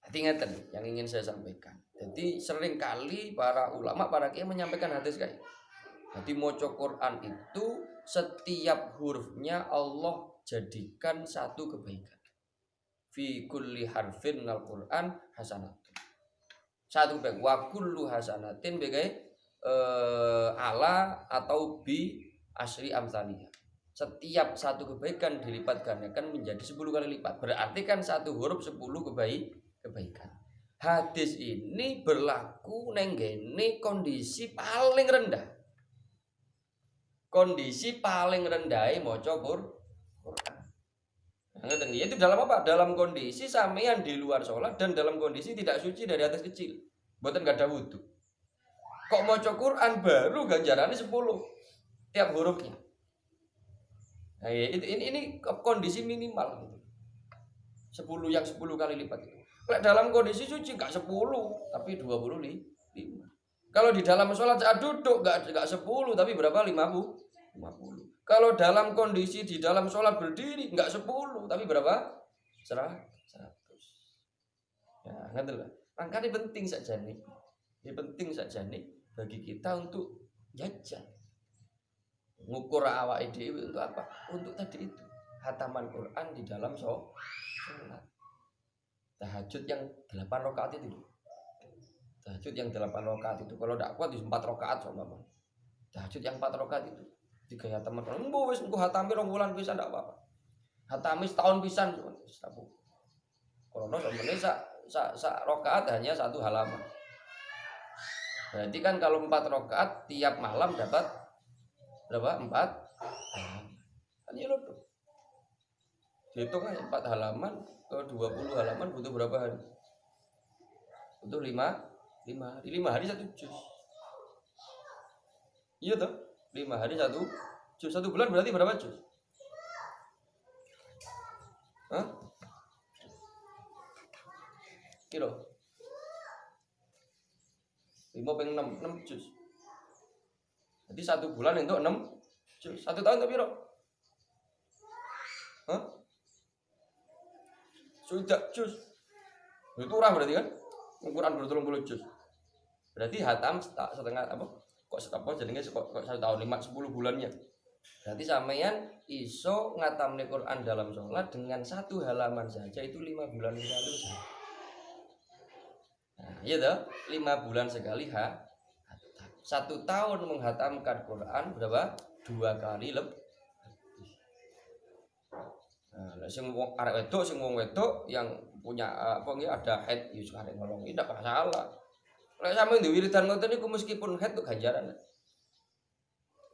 Hati-hati yang ingin saya sampaikan. Jadi sering kali para ulama, para kiai menyampaikan hadis kayak. Jadi maca Quran itu setiap hurufnya Allah jadikan satu kebaikan. Fi kulli harfin al Quran hasanatun. Satu baik wa kullu hasanatin bagai ala atau bi asri amsaliyah. Setiap satu kebaikan dilipat gandakan menjadi 10 kali lipat. Berarti kan satu huruf 10 kebaikan. Hadis ini berlaku nenggene kondisi paling rendah. Kondisi paling rendah maca Quran. Nah, itu dalam apa? Dalam kondisi sampeyan di luar sholat dan dalam kondisi tidak suci dari atas kecil. Mboten gak ada wudu. Kok maca Quran baru ganjarannya 10 tiap hurufnya. Nah, ini kondisi minimal gitu. 10 yang 10 kali lipat itu. Dalam kondisi suci enggak 10 tapi 25. Kalau di dalam sholat saat duduk enggak 10 tapi berapa? 50. Kalau dalam kondisi di dalam sholat berdiri enggak 10 tapi berapa? 100. Ya, ngerti lah. Makanya penting saja nih. Ini penting saja nih bagi kita untuk jajan. Ngukur awake dhewe untuk apa? Untuk tadi itu. Hataman Quran di dalam sholat. Tahajud yang 8 rakaat itu. Tahajud yang 8 rakaat itu kalau tidak kuat di 4 rakaat sama. Tahajud yang 4 rakaat itu. 3 hataman Quran. Mbok wis engko hatame 2 bulan pisan ndak apa-apa. Hatame setahun pisan wis apa. Kalau sebenarnya sak rakaat hanya 1 halaman. Berarti kan kalau 4 rakaat tiap malam dapat berapa? 4 halaman. Kan ya loh. Dihitung aja 4 halaman ke 20 halaman butuh berapa hari? Butuh 5 hari. 5 hari 1 juz. Iya toh? 5 hari 1 juz. 1 bulan berarti berapa juz? Hah? Kira 5 peng 6 juz. Jadi 1 bulan untuk 6 juz. 1 tahun tapi piro? Hah? Sudah juz. Itu murah berarti kan? Ukuran bertolong juz. Berarti hatam setengah apa? Kok jadinya kok 1 tahun 10 bulannya. Berarti sampean iso ngatamne Quran dalam sholat dengan 1 halaman saja itu 5 bulan sekali. Nah, iya toh? 5 bulan sekali 1 tahun menghatamkan Quran berapa? 2 kali lebih. Nah, sing wong arek wedok sing wong wedok yang punya apa nggih ada haid ya arek nolong tidak masalah. Lek sampeyan duwe wiridan ngoten niku meskipun haid tuh ganjaran.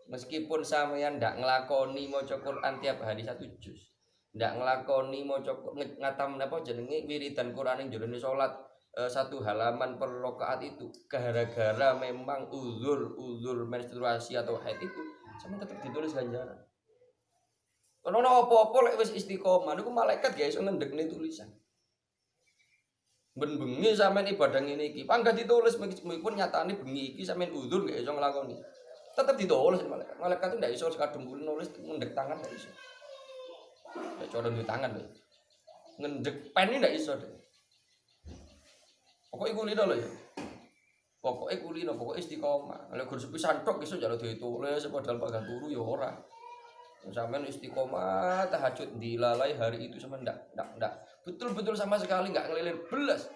Meskipun sampeyan ndak nglakoni maca Quran tiap hari 1 juz. Ndak nglakoni maca ngatam napa jenenge wiridan Quran ning jero salat 1 halaman per rakaat itu gara-gara memang uzur menstruasi atau haid itu sampeyan tetap ditulis ganjaran. Kalau apa-apa lek wis istiqomah niku malaikat gak iso ngendekne tulisan. Ben bengi sampean ibadah ngene iki, panggah ditulis meskipun nyatane bengi iki sampean uzur gak iso nglakoni. Tetep ditulis malaikat. Malaikat itu ndak iso kadung nulis ngendek tangan ndak iso. Nek cara duwe tangan lho. Ngendek pen iki ndak iso deh. Pokoke kulino lho ya. Pokoke kulino, pokoke istiqomah. Lek gur sepisan tok iso njaluk ditulis padahal panggah turu ya ora. Sampean istiqomah tahajud dilalai hari itu sama enggak betul-betul sama sekali enggak ngelilir belas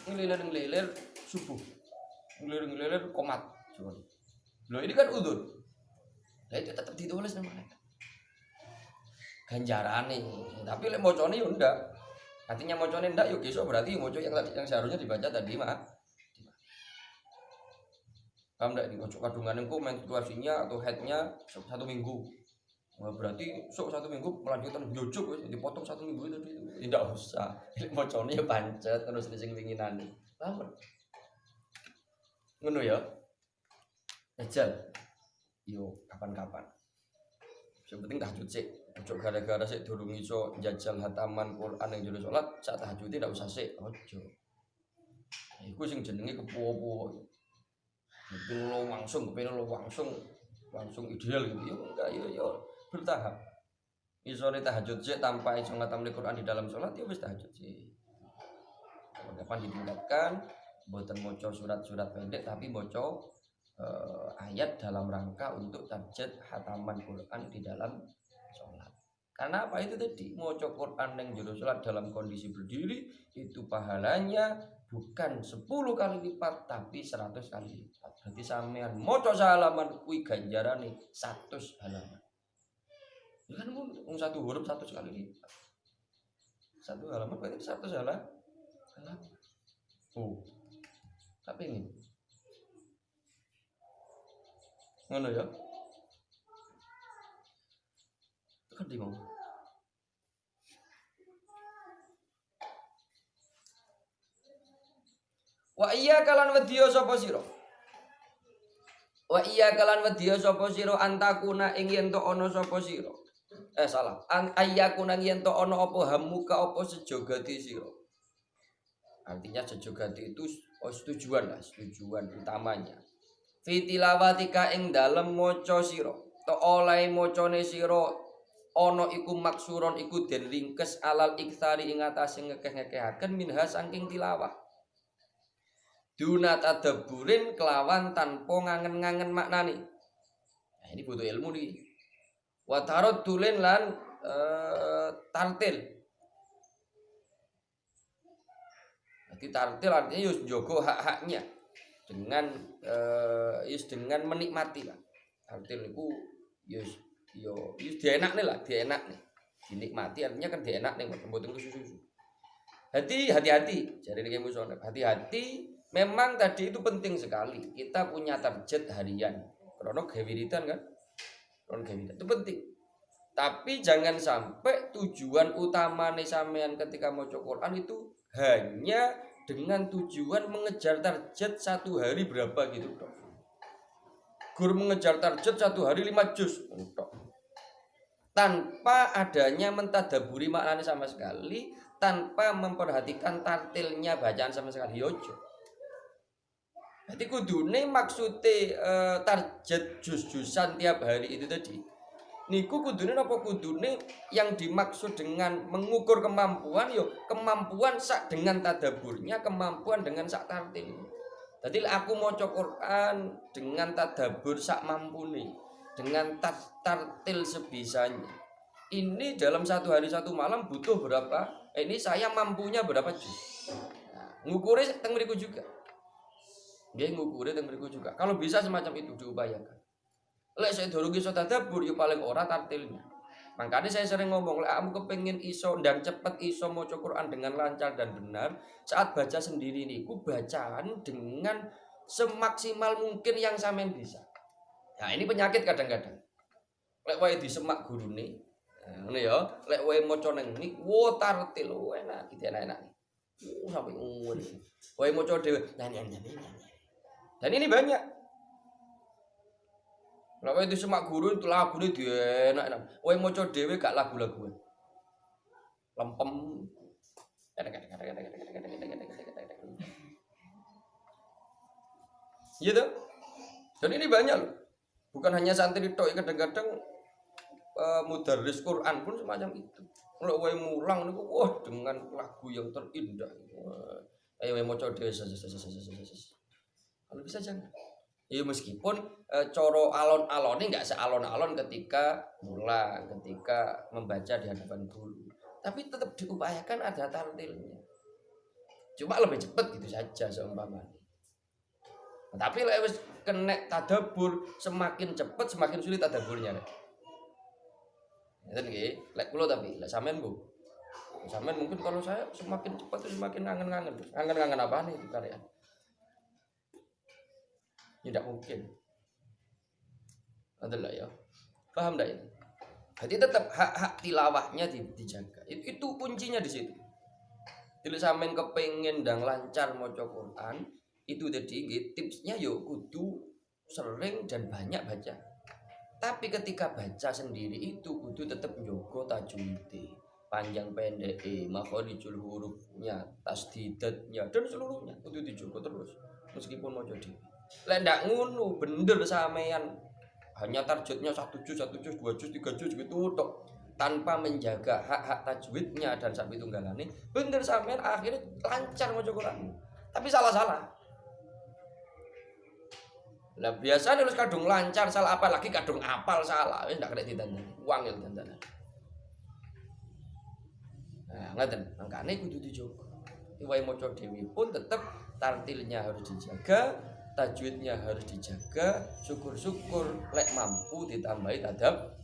ngelilir subuh ngelilir komat coba loh ini kan udzur nah itu tetap ditulis namanya ganjarane tapi lek mocone yo ndak artinya mocone ndak yo besok berarti moco yang seharusnya dibaca tadi mah paham ndak dibaca kadungan engko menstruasinya atau headnya 1 minggu. Wah, berarti sok 1 minggu melanjutkan YouTube dipotong 1 minggu itu tidak usah. Mocone ya pancet terus sing winginane. Paham? Ngono ya. Ejal. Yo kapan-kapan. Sing penting tahajud sik. Ojo gara-gara sik durung iso njajal hataman Quran ning jero salat, sak tahajud tidak usah sik. Ojo. Iku sing jenenge kepo-po. Kepengin langsung ideal gitu. Yo enggak yo bertahap. Iso tahajud sik tanpa iso ngatamne Quran di dalam salat ya wis tahajud sik. Kapan ditingkatkan mboten maca surat-surat pendek tapi maca ayat dalam rangka untuk target hataman Quran di dalam salat. Karena apa itu tadi maca Quran yang jero salat dalam kondisi berdiri itu pahalanya bukan 10 kali lipat tapi 100 kali lipat. Berarti sampean maca halaman kuwi ganjarane 100 halaman. Ya kan 1 huruf 100 kali lipat. 1 halaman berarti 100 halaman. Oh. Tapi ini. Ngono ya. Tekan di mau. Wa iya kalan wedya sapa sira? Wa iya kalan wedya sapa sira antakuna ing yen to ana sapa sira? salah. Ayyakuna yen to ana apa hamuka apa sejogati sira. Artinya sejogati itu tujuan lah, tujuan utamanya. Fi tilawatika ing dalem maca sira. To oleh macane sira ana iku maksuron iku den ringkes alal iktsari ing atase ngekeh-ngekehaken minha saking tilawah. Duna tadabburin kelawan tanpa ngangen-ngangen maknane. Nah, ini butuh ilmu nih. Wa taraddulen lan tartil. Jadi tartil artinya yus njogo hak-haknya dengan dengan menikmati lah. Tartil niku yus dienakne lah, dienakne. Dinikmati artinya kan dienakne mboten susu-susu. Hati-hati, jadi ini musonep. Hati-hati, memang tadi itu penting sekali. Kita punya target harian. Krono gawiritan kan? Krono gawiritan itu penting. Tapi jangan sampai tujuan utama nih sampean ketika mau Quran itu hanya dengan tujuan mengejar target satu hari berapa gitu dok. Gur mengejar target satu hari 5 juz dok. Tanpa adanya mentadaburi maknanya sama sekali, tanpa memperhatikan tartilnya bacaan sama sekali yojo. Jadi kudune maksudnya target juz-juzan tiap hari itu tadi. Niku kudune apa kudune yang dimaksud dengan mengukur kemampuan yo kemampuan sak dengan tadaburnya, kemampuan dengan sak tartilnya. Jadi aku maca Quran dengan tadabur sak mampuni, dengan tartil sebisanya. Ini dalam satu hari satu malam butuh berapa? Ini saya mampunya berapa juz? Nah, ngukure teng mriku juga. Nggih ngukure teng mriku juga. Kalau bisa semacam itu diupayakan. Lek saya durung iso tadabbur ya paling ora tartilnya. Makanya saya sering ngomong, lek kamu kepengin iso dan cepet iso maca Quran dengan lancar dan benar, saat baca sendiri niku bacaan dengan semaksimal mungkin yang sampean bisa. Nah, ini penyakit kadang-kadang. Lek wae disemak gurune. Ngono ya, lek wae maca nang ngene, wo tartil enak, gitu enak-enak. Sampai ngono. Wae maca dhewe, nyanyi. Dan ini banyak. Lah wae disemak guru itu lagune enak-enak. Wae maca dhewe gak lagu-laguan. Lempem. Gitu. Dan ini banyak loh. Bukan hanya santri tok, kadang-kadang mudarris Quran pun semacam itu. Kalau wae mulang niku wah dengan lagu yang terindah. Ayo wae maca dhewe. Kalau bisa jangan. Ya meskipun coro alon-alonnya nggak sealon-alon ketika mulang, ketika membaca di hadapan guru, tapi tetap diupayakan ada tartilnya. Cuma lebih cepat gitu saja seumpamanya. Tapi lek wis kena tadabbur, semakin cepat semakin sulit tadabburnya. Ngeten nggih, lek kula tapi lek sampean Bu. Sampean mungkin kalau saya semakin cepat semakin ngangen-ngangen. Ngangen-ngangen apa nih itu karya? Tidak mungkin. Adalah ya. Paham enggak ini? Jadi tetap hak-hak tilawahnya dijaga. Itu kuncinya di situ. Jadi sampean kepengin ndang lancar maca Quran, itu tadi tipsnya yo kudu sering dan banyak baca. Tapi ketika baca sendiri itu kudu tetap njogo tajwidnya, panjang pendek, makharijul hurufnya, tasdidatnya dan seluruhnya kudu dijogo terus meskipun maca dhewe. Lek ndak ngono bener sampean hanya targetnya 1 juz, 2 juz, 3 juz gitu tok tanpa menjaga hak-hak tajwidnya dan sampai tunggalane, bener sampean akhirnya lancar maca Quran. Tapi salah-salah. Lah biasanya harus kadung lancar salah apa lagi kadung apal salah wis ndak kena ditandani. Wangil dandanan. Nah, ngaten, mangkane kudu dijogo. Wae maca dhewe pun tetep tartilnya harus dijaga, tajwidnya harus dijaga, syukur-syukur lek mampu ditambahi adab.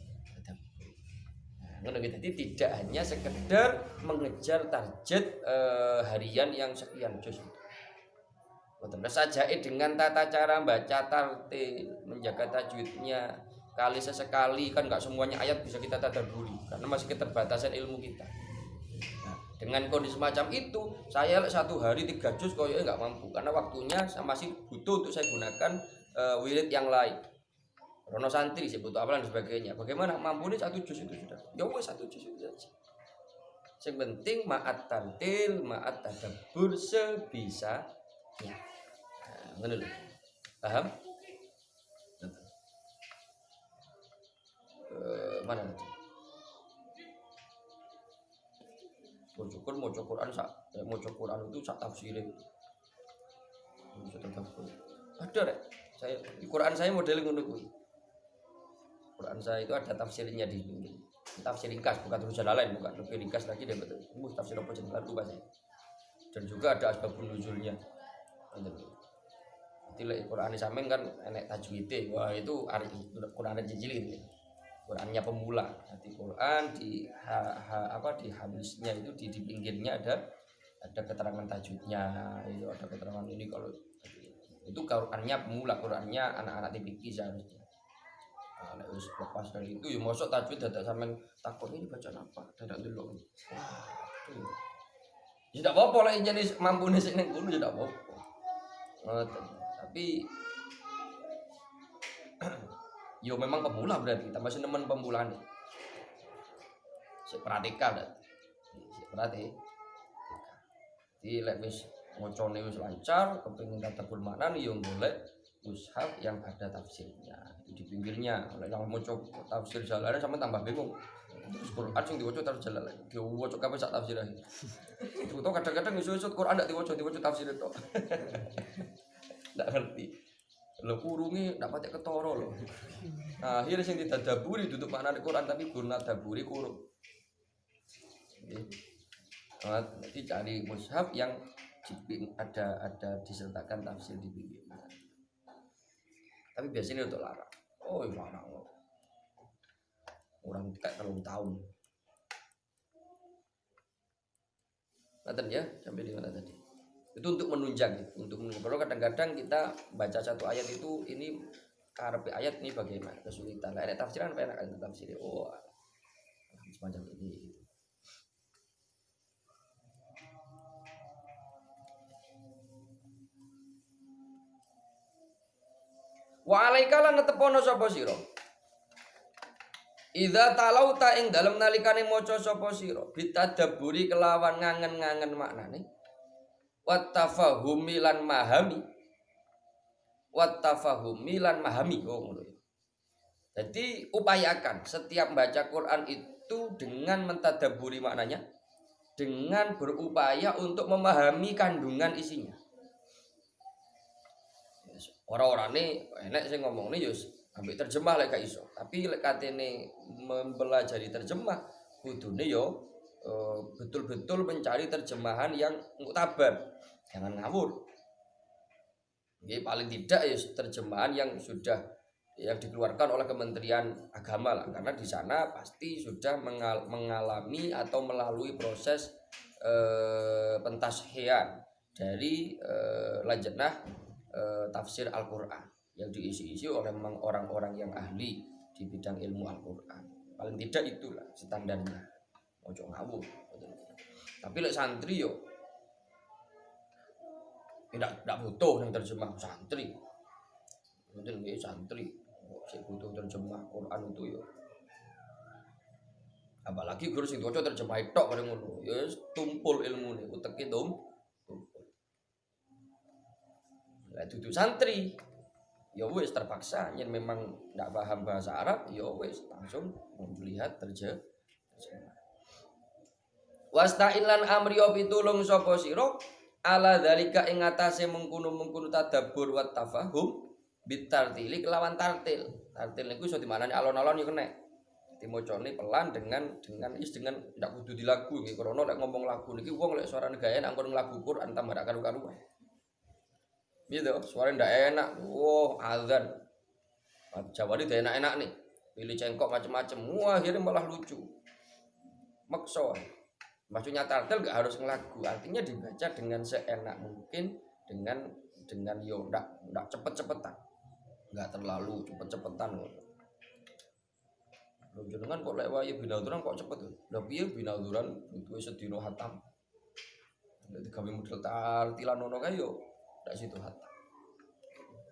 Nah, ngono gitu. Jadi tidak hanya sekedar mengejar target harian yang sekian juz. Betul saja dengan tata cara baca tartil, menjaga tajwidnya, kali sesekali kan nggak semuanya ayat bisa kita tadabburi karena masih keterbatasan ilmu kita. Nah, dengan kondisi semacam itu, saya satu hari 3 juz kayaknya nggak mampu karena waktunya masih butuh untuk saya gunakan wirid yang lain. Rono santri sih butuh apalan dan sebagainya. Bagaimana mampunya satu juz itu sudah. Ya wes satu juz itu saja. Yang penting ma'at tartil, ma'at tadabbur sebisa ya. Nah, ngono lho. Paham? Mana tadi? Mau Quran sak, mau Quran itu sak tafsirin. Ada rek. Saya di Quran saya model ngono kuwi. Quran saya itu ada tafsirnya di sini. Tafsir ringkas bukan terus jalan lain, bukan lebih ringkas lagi dia betul. Tafsir apa jeneng lupa saya. Dan juga ada asbabun nuzulnya. Nanti lek Quran sampean kan enek tajwide. Wah, itu Quran jilid. Qurannya pemula. Nanti Quran di di hadisnya itu di pinggirnya ada keterangan tajwidnya. Itu ada keterangan ini kalau itu Qurannya pemula, Qurannya anak-anak TPQ seharusnya. Nah, lepas dari itu ya mosok tajwid dadak sampean takut ini bacaan apa? Dadak delok. Wah, itu. Ya tidak apa-apa lah jenis mampune sing ning kono ya tidak apa-apa. Tapi yo memang pemula berarti kita masih nemen pemulane. Sik pratika dah. Sik pratika. Di lek wis macane wis lancar, kepengin tadabbur makna yo golek mushaf yang ada tafsirnya. Itu di pinggirnya. Lek yang maca tafsir Jalalain sampe tambah bingung. Terus Quran sing diwaca tafsir Jalalain. Diwaca kabeh sak tafsir ae. Itu to kadang-kadang iso-iso Quran ndak diwaca tafsir tok. Ndak ngerti. Lho kurunge ndak patek ketara lho. Nah, akhirnya sing ditadaburi duduk makna Quran tapi guna daburi kurung. Nggih. Nanti cari mushaf yang ada disertakan tafsir di pinggirnya. Tapi biasanya untuk larang. Oh, larang. Orang kayak 3 tahun. Nanti ya, sampai di mana tadi? Itu untuk menunjang, Kalau kadang-kadang kita baca satu ayat itu ini karep ayat ini bagaimana kesulitan. Ada tafsiran apa enak ada tafsir. Oh, semacam ini. Wa alaika lan netepono sapa sira. Idza talauta ing dalem nalikane maca sapa sira bitadabburi kelawan ngangen-ngangen maknane. Wattafahumi lan mahami. Wattafahumi lan mahami. Oh ngono. Jadi upayakan setiap baca Quran itu dengan mentadabburi maknanya, dengan berupaya untuk memahami kandungan isinya. Orang-orang ini enak sih ngomong nih yus ambil terjemah lek gak iso. Tapi lek katene mempelajari terjemah kudune yo betul-betul mencari terjemahan yang muktabar. Jangan ngawur. Jadi paling tidak ya terjemahan yang sudah yang dikeluarkan oleh Kementerian Agama lah, karena di sana pasti sudah mengalami atau melalui proses pentashihan dari Lajnah tafsir Al-Quran yang diisi-isi oleh memang orang-orang yang ahli di bidang ilmu Al-Quran. Paling tidak itulah standarnya. Ojo ngawur. Tapi lek santri yo tidak butuh yang terjemah santri. Mungkin nggih santri sing butuh terjemah Quran itu yo. Apalagi guru sing diwaca terjemah tok bareng ngono. Ya tumpul ilmune, uteke tumpul. Lah dudu santri. Ya wis terpaksa yen memang ndak paham bahasa Arab, ya wis langsung melihat terjemah. Wasta'ilan amriyo pitulung sapa sira ala dzalika ing atase mengkono-mengkono tadabbur wa tafahum bitartili kelawan tartil. Tartil niku iso dimaknani alon-alon yo kena. Dimocone pelan dengan ndak kudu dilagu nggih krana lek ngomong lagu niki wong lek suarane gak enak anggon lagu Quran tambah rak karu-karuan. Gitu, suaranya ndak enak. Wow, azan. Jawa ini enak-enak nih. Pilih cengkok macam-macam. Wah, akhirnya malah lucu. Makso. Maksudnya tartil gak harus ngelagu. Artinya dibaca dengan seenak mungkin, dengan yo ndak cepet-cepetan. Enggak terlalu cepet-cepetan. Lho jenengan kok lek wae binauran kok cepet lho. Lah piye binauran butuh sedina hatam. Nek gawe model tartilan ngono kae yo ndak situ hatam.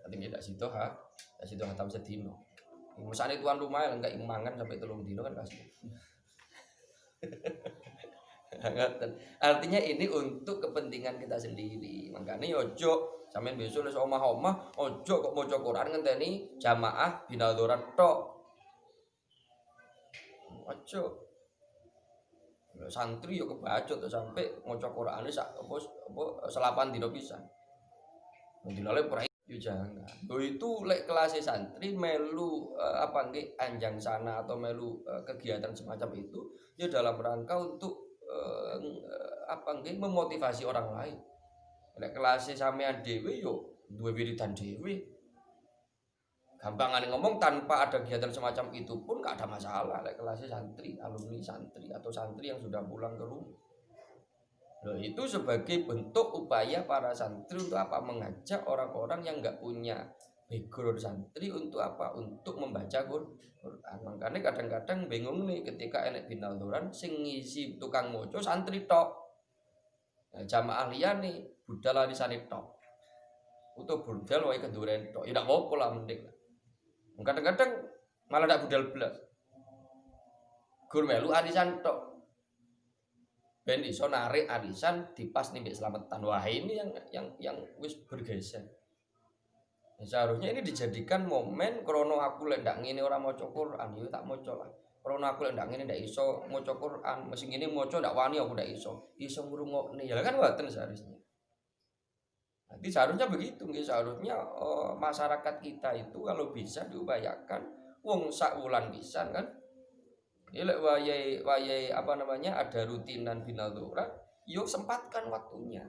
Artinya ndak situ hatam sedina. Misalnya tuan rumah yang enggak mangan sampai 3 dino kan kasih. Artinya ini untuk kepentingan kita sendiri. Makanya ojo sampean besok wis omah-omah, ojo kok maca Quran ngenteni jamaah binauzuran tok. Ojo. Santri yo kebacut sampai maca Qurane sak apa selapan dina pisan. Dinale ora yo jangan. Lho itu lek kelas santri melu apa nggih anjang sana atau melu kegiatan semacam itu ya dalam rangka untuk apa nggih memotivasi orang lain. Lek kelas sampean dhewe yo duwe wiridan dhewe. Gampangane ngomong tanpa ada kegiatan semacam itu pun gak ada masalah lek kelas santri, alumni santri atau santri yang sudah pulang ke rumah. Loh, itu sebagai bentuk upaya para santri untuk apa? Mengajak orang-orang yang nggak punya background santri untuk apa? Untuk membaca Quran. Makanya kadang-kadang bingung nih ketika enek binauzuran sing ngisi tukang moco santri tok. Nah, jamaah liyane budal arisane tok. Untuk budal wae kenduren tok. Ya ndak apa-apa lah mending. Kadang-kadang malah ndak budal belas. Gur melu arisan tok. Ben iso narik arisan dipas nih selamatan. Wah ini yang wis bergeser. Ya, seharusnya ini dijadikan momen krono aku lek ndak ngene ora maca Quran yo tak maca lah. Krono aku lek ndak ngene ndak iso maca Quran, mesti ngene maca ndak wani aku ndak iso. Iso ngrungokne. Ya kan ngoten seharusnya. Nanti seharusnya begitu nggih, seharusnya masyarakat kita itu kalau bisa diupayakan wong sak wulan pisan kan. Ya lek wayahe apa namanya ada rutinan binauzuran, yuk sempatkan waktunya.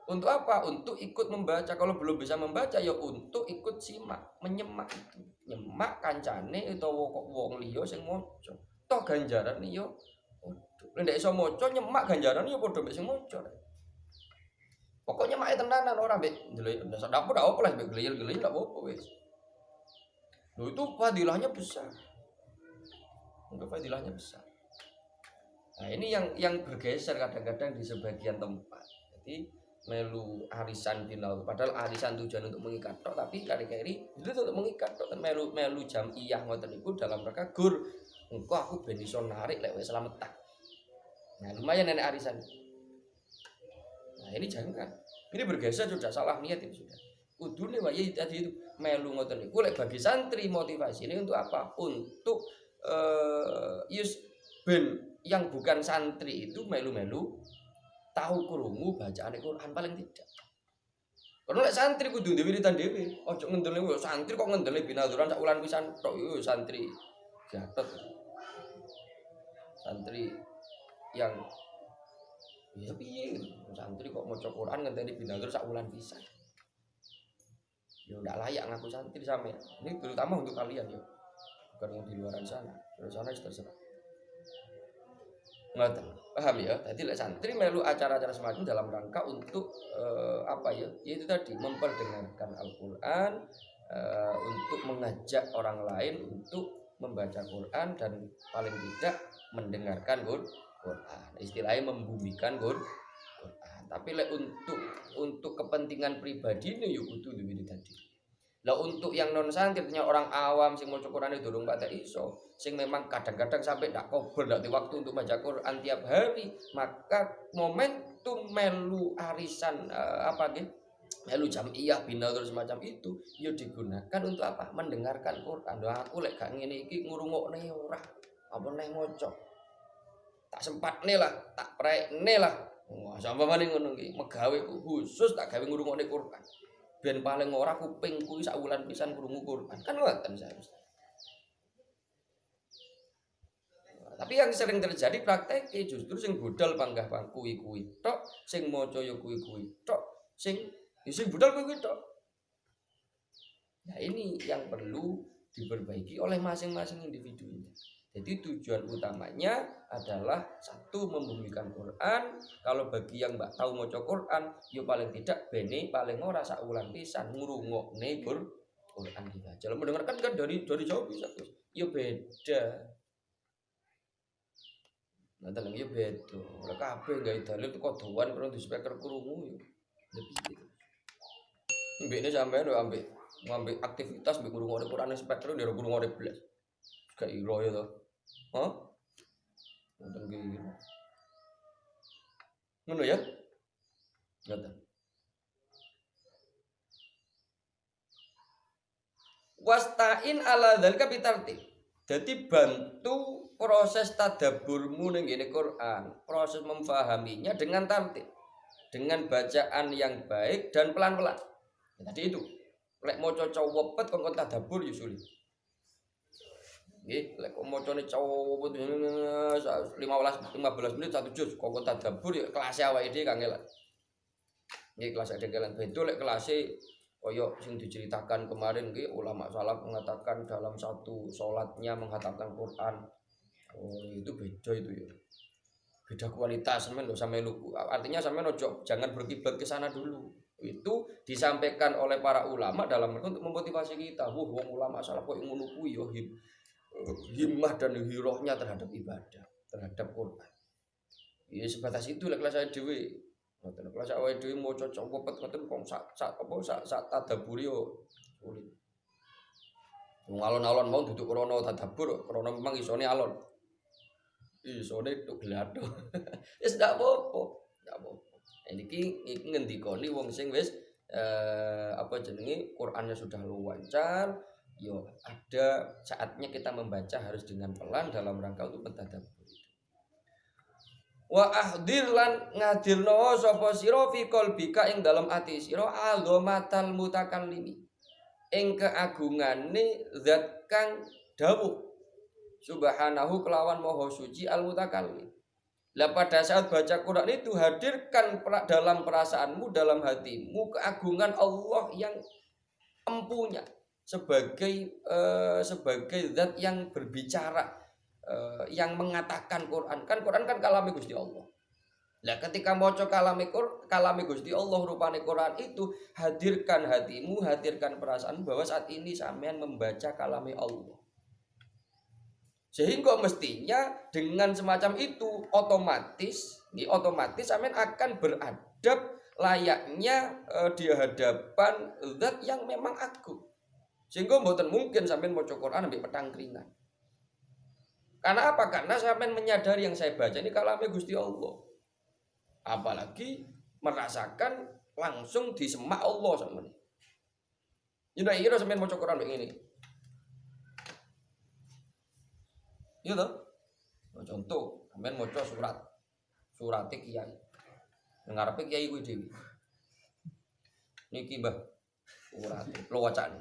Untuk apa? Untuk ikut membaca. Kalau belum bisa membaca ya untuk ikut simak, menyemak itu. Nyemak kancane utawa kok wong liya sing maca. Toh ganjaran yo padha. Nek iso maca nyemak ganjaran yo padha mek sing maca. Pokoknya mak tenanan ora mbek ndelok ndak apa lah mbek gleyel-gleyel ndak apa-apa wis. Lho itu fadilahnya besar. Untuk fadilahnya besar. Nah ini yang bergeser kadang-kadang di sebagian tempat. Jadi melu arisan binal, padahal arisan tujuan untuk mengikat tok, tapi kari-kari itu untuk mengikat tok. Melu jam iyah ngoten niku dalam rangka gur engko aku ben iso narik lek wis slametan. Nah lumayan nenek arisan. Nah ini jangan. Ini bergeser sudah salah niat itu sudah. Kudune wae tadi itu melu ngoten niku lek bagi santri motivasi ini untuk apa? Untuk yus ben yang bukan santri itu melu-melu tahu krungu bacaan Quran paling tidak. Karena lek santri kudu dhewe wiridan dhewe. Ojo ngendele santri kok ngendele binauzuran sak wulan pisan tok yo santri gatot. Santri yang ya piye santri kok maca Quran ngenteni binauzuran sak wulan pisan. Yo ndak layak ngaku santri sampe. Ini terutama untuk kalian yo. Bukan di luar sana. Di luar sana terserah. Ngoten. Paham ya? Tadi lek santri melu acara-acara semacam dalam rangka untuk apa ya? Itu tadi memperdengarkan Al-Qur'an, untuk mengajak orang lain untuk membaca Quran dan paling tidak mendengarkan Quran. Istilahnya membumikan Quran. Tapi lek untuk kepentingan pribadi ini yo kudu duwe tadi. Lah untuk yang non santri orang awam sing maca Quran itu durung pada iso, sing memang kadang-kadang sampai ndak kober ndak di waktu untuk baca Quran tiap hari, maka momentum melu arisan apa gitu, melu jamiah binauzuran semacam itu, yo digunakan untuk apa? Mendengarkan Quran. Lha aku lek gak ngene iki ngrungokne ora, apa neh maca. Tak sempatne lah, tak prekne lah. Wah, sampamane ngono iki, megawe khusus tak gawe ngrungokne Quran. Ben paling ora kuping kuwi sak wulan pisan krungu Quran. Kan ngoten seharusnya. Tapi yang sering terjadi prakteknya justru sing budal panggah kuwi tok, sing maca ya kuwi tok, sing budal kuwi tok. Nah, ini yang perlu diperbaiki oleh masing-masing individu ini. Jadi tujuan utamanya adalah satu membumikan Quran. Kalau bagi yang mbak tahu maca Quran, yo paling tidak bene paling ora sak wulan pisan ngrungokne Quran dibaca. Mendengarkan kan dari jauh bisa terus. Yo beda. Nah, tenang yo beda. Ora kabeh gawe dalil kok doan karo di speaker krungu yo. Lebih gitu. Mbekne sampean yo ambek ngambil aktivitas mbek guru ngore Quran spektrum dari guru ngore belas. Gak iro ya to. Hah? Ngoten ki. Ngono ya? Ngoten. Wasta'in ala dzalika bitartib. Jadi bantu proses tadabburmu ning ngene Quran, proses memfahaminya dengan tartib. Dengan bacaan yang baik dan pelan-pelan. Tadi itu. Lek maca cowopet kon tadabbur ya sulit. Nggih, lek macane cowopet 15 menit 1 juz kok tadabbur ya kelas awake dhewe kangelan. Nggih, kelas awake dhewe betul lek kelase kaya sing diceritakan kemarin nggih ulama salaf mengatakan dalam satu salatnya menghatamkan Quran. Oh, itu beda itu ya. Beda kualitas sampean lho sampe lugu. Artinya sampean ojo jangan berkiblat ke sana dulu. Itu disampaikan oleh para ulama dalam untuk memotivasi kita. Wong ulama salaf kok ngono kuwi ya himmah dan hirohnya terhadap ibadah, terhadap Quran. Ya sebatas itu lek kelas saya dhewe. Ngoten kelas awake dhewe maca copet ngoten kok sak tadabbur yo sulit. Wong alon-alon mau duduk krana tadabbur, krana memang isone alon. Isone tok gladho. Wis ndak apa-apa, ndak apa-apa. Niki ngendikoni wong sing wis apa jenenge Qur'annya sudah lancar, yo ada saatnya kita membaca harus dengan pelan dalam rangka untuk mentadabbur. Wa ahdir lan ngadirno sapa sira fi qalbika ing dalam ati sira azomatal mutakallimi ing keagungane zat kang dawuh subhanahu kelawan maha suci al mutakallim. Lah pada saat baca Quran itu hadirkan dalam perasaanmu, dalam hatimu keagungan Allah yang empunya sebagai zat yang berbicara, yang mengatakan Quran. Kan Quran kan kalame Gusti Allah. Lah ketika maca kalame Gusti Allah rupane Quran itu hadirkan hatimu, hadirkan perasaan bahwa saat ini sampean membaca kalame Allah. Sehingga mestinya dengan semacam itu otomatis sampean akan beradab layaknya di hadapan zat yang memang agung. Sehingga mboten mungkin sampean maca Quran ambek petang keringan. Karena apa? Karena sampean menyadari yang saya baca ini kalame Gusti Allah. Apalagi merasakan langsung disemak Allah sampean. Yen ira sampean maca Quran begini. Iya toh? Contoh, sampean maca surat kiai. Ngarepe kiai kuwi dhewe. Niki Mbah, surate lo wacane.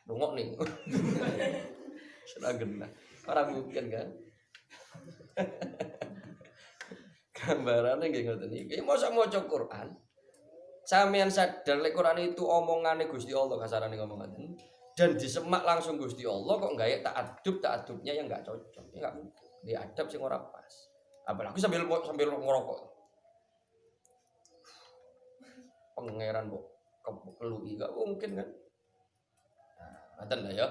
Rungok nih. Sudah genah. Ora mungkin kan. Gambarane nggih ngoten iki. Mosok maca Quran. Sampeyan sadar lek Quran itu omongane Gusti Allah kasarane ngomong ngoten. Dan disemak langsung Gusti Allah kok gawe ta'adubnya yang enggak cocok. Ya enggak mungkin. Diadab sing ora pas. Apalagi sambil ngerokok. Pangeran kok keluhi enggak mungkin kan. Nah, ngoten lah ya.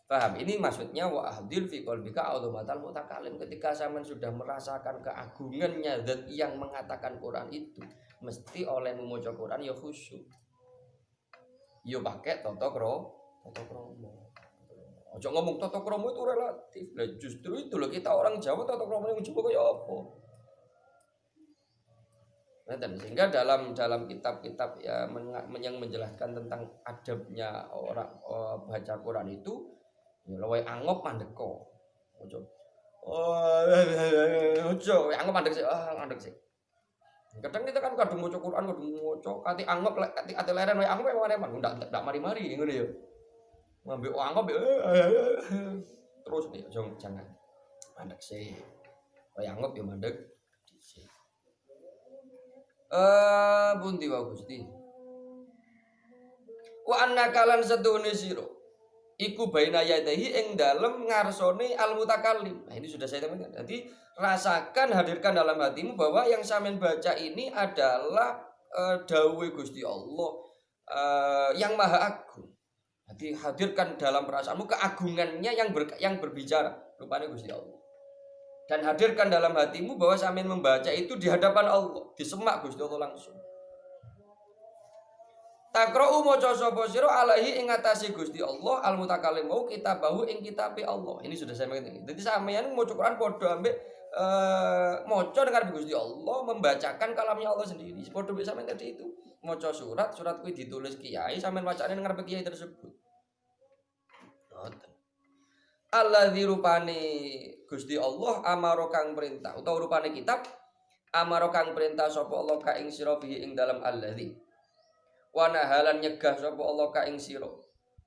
Paham? Ini maksudnya wa ahdil fi qalbika auzumatal mutakallim. Ketika sampean sudah merasakan keagungannya zat yang mengatakan Quran itu, mesti oleh membaca Quran ya khusyuk. Yo pakai tata krama. Ojo ngomong tata krama itu relatif. Lah justru itu loh kita orang Jawa tata krama yang coba kaya apa? Nah, sehingga dalam kitab-kitab ya yang menjelaskan tentang adabnya orang baca Quran itu ya luwe angop mandeko. Ojo. Ojo angop mandek sih, mandek sih. Kadang kita kan kadung maca Quran, kadung maca kati angop kati leren wae angop emang ndak mari-mari ngono ya. Ngambil angop terus nih jangan mandek sih. Wae angop ya mandek sih. Bunti wa Gusti. Wa annaka lan sedune sira iku baina yadaihi ing dalem ngarsane al mutakallim. Nah ini sudah saya temukan. Jadi rasakan hadirkan dalam hatimu bahwa yang sampean baca ini adalah dawuh Gusti Allah yang maha agung. Jadi hadirkan dalam perasaanmu keagungannya yang berbicara rupanya Gusti Allah. Dan hadirkan dalam hatimu bahwa sampean membaca itu di hadapan Allah, disemak Gusti Allah langsung. Takra'u maca sapa sira alaihi ing atase Gusti Allah al mutakallim mau kitabahu ing kitabe Allah. Ini sudah saya ngene. Jadi sampeyan maca Quran padha ambek maca dengan Gusti Allah membacakan kalamnya Allah sendiri. Padha mbek sampeyan tadi itu. Maca surat kuwi ditulis kiai sampeyan wacane nang ngarep kiai tersebut. Ngoten. Alladzi rupane Gusti Allah amaro kang perintah utawa rupane kitab amaro kang perintah sapa Allah ka ing sira bihi ing dalam alladzi wa nahalan nyegah sapa Allah ka ing sira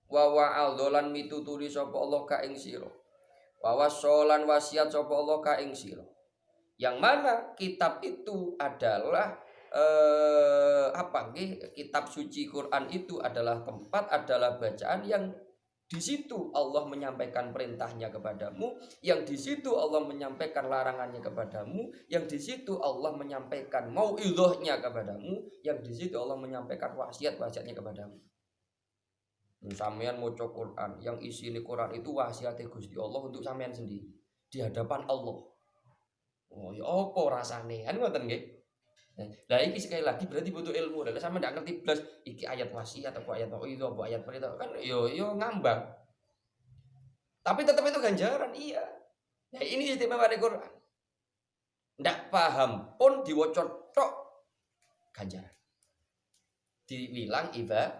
wa wa'adzolan mituturi sapa Allah ka ing sira wa wasolan wasiat sapa Allah ka ing sira yang mana kitab itu adalah kitab suci Quran itu adalah tempat adalah bacaan yang di situ Allah menyampaikan perintahnya kepadamu, yang di situ Allah menyampaikan larangannya kepadamu, yang di situ Allah menyampaikan mau'idhahnya kepadamu, yang di situ Allah menyampaikan wasiat-wasiatnya kepadamu. Sampeyan maca Quran, yang isi Quran itu wasiate Gusti Allah untuk sampeyan sendiri di hadapan Allah. Oh ya apa rasane? Kan ngoten nggih. Nah, iki sekali lagi berarti butuh ilmu. Lah sampe ndak ngerti blas iki ayat wasiat atau ayat itu apa ayat perintah kan yo ngambang. Tapi tetap itu ganjaran, iya. Nah, ini istimewa dari Quran. Ndak paham pun diwaca tok ganjaran. Dibilang ibadah.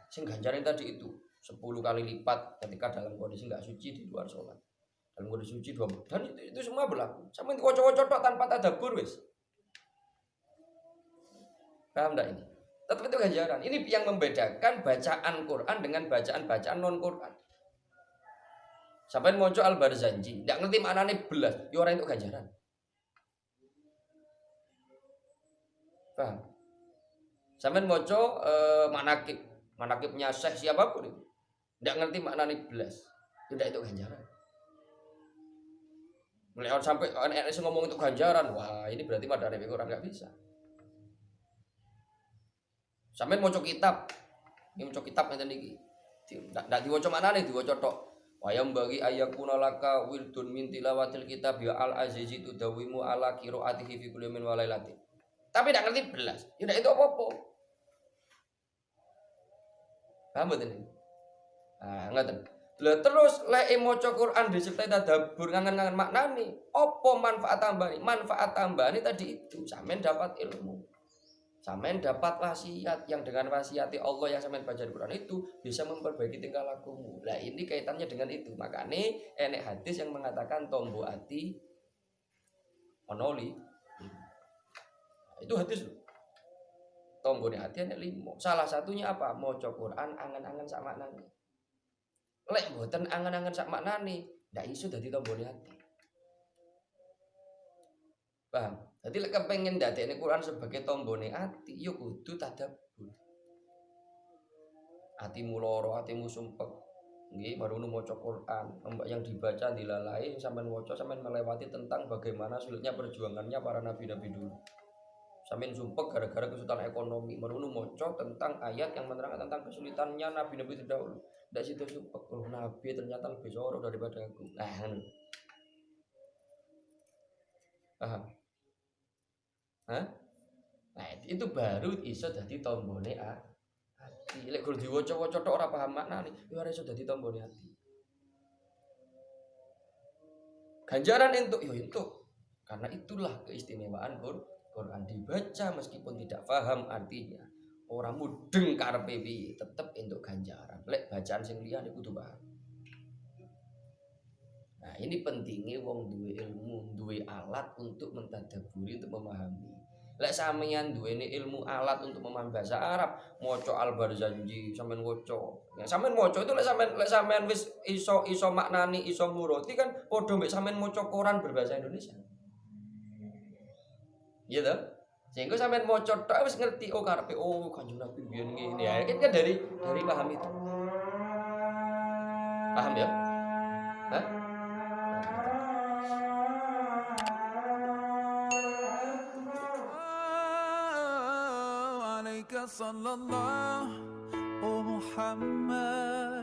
Sing ganjaran tadi itu 10 kali lipat ketika dalam kondisi enggak suci di luar sholat. Dalam kondisi suci 20. Dan itu semua berlaku. Sampe diwaca-waca tok tanpa tadabbur wis. Paham enggak ini? Tetap itu ganjaran. Ini yang membedakan bacaan Quran dengan bacaan-bacaan non-Quran. Sampai maca Al-Barzanji, enggak ngerti maknane belas, ya ora entuk ganjaran. Paham? Sampai maca manakibnya Syekh siapapun itu. Enggak ngerti maknane belas, ya enggak entuk ganjaran. Mulai sampai enek sing ngomong itu ganjaran, wah ini berarti madhare Quran enggak bisa. Sampai maca kitab. Ini maca kitab ngeten iki. Ndak diwaca maknane, diwaca tok. Wayam bagi ayakuna laka wildun min tilawatil kitab ya al azizi tudawimu ala qiraatihi fi kulli min walailatin. Tapi ndak ngerti belas. Ya ndak itu apa-apa. Paham mboten? Ah, ngoten. Lah terus lek maca Quran disertai tadabbur ngangen-ngangen maknane, apa manfaat tambahane? Manfaat tambahane tadi itu sampean dapat ilmu. Sampeyan dapat wasiat yang dengan wasiati Allah yang sampeyan baca di Quran itu bisa memperbaiki tingkah lakumu. Nah, ini kaitannya dengan itu. Makanya enek hadis yang mengatakan tombo ati onoli. Nah, itu hadis loh. Tombone ati enek 5. Salah satunya apa? Maca Quran angen-angen sak maknane. Lek mboten angen-angen sak maknane, ndak iso dadi tombone ati. Paham? Jadi lek kepengin ndadekne Quran sebagai tombone ati, ya kudu tadabbur. Atimu loro, atimu sumpek. Nggih, baru maca Quran, yang dibaca dilalai sampean waca sampean melewati tentang bagaimana sulitnya perjuangannya para nabi-nabi dulu. Sampeyan sumpek gara-gara kesulitan ekonomi, baru maca tentang ayat yang menerangkan tentang kesulitannya nabi-nabi terdahulu. Ndak situ sumpek, oh nabi ternyata lebih soro daripada aku. Nah, paham? Hah? Nah, itu baru iso dadi tombone ati. Lek kudu diwaca-waca tok ora paham maknane, ya ora iso dadi tombone ati. Ganjaran entuk ya entuk. Karena itulah keistimewaan Quran dibaca meskipun tidak paham artinya. Ora mudeng karepe piye, tetep entuk ganjaran. Lek bacaan sing liyane kudu paham. Nah, ini pentingnya wong duwe ilmu, duwe alat untuk mentadabburi, untuk memahami. Lek sampeyan duweni ilmu alat untuk memahami bahasa Arab, maca Al-Barzanji sampean waca. Ya sampean maca itu lek sampean wis iso maknani, iso nguroti kan padha mbek sampean maca Quran berbahasa Indonesia. Iya toh? Sehingga sampean maca tok wis ngerti oh karepe oh Kanjeng Nabi biyen ngene. Ya kan dari paham itu. Paham ya? Hah? Sallallahu Muhammad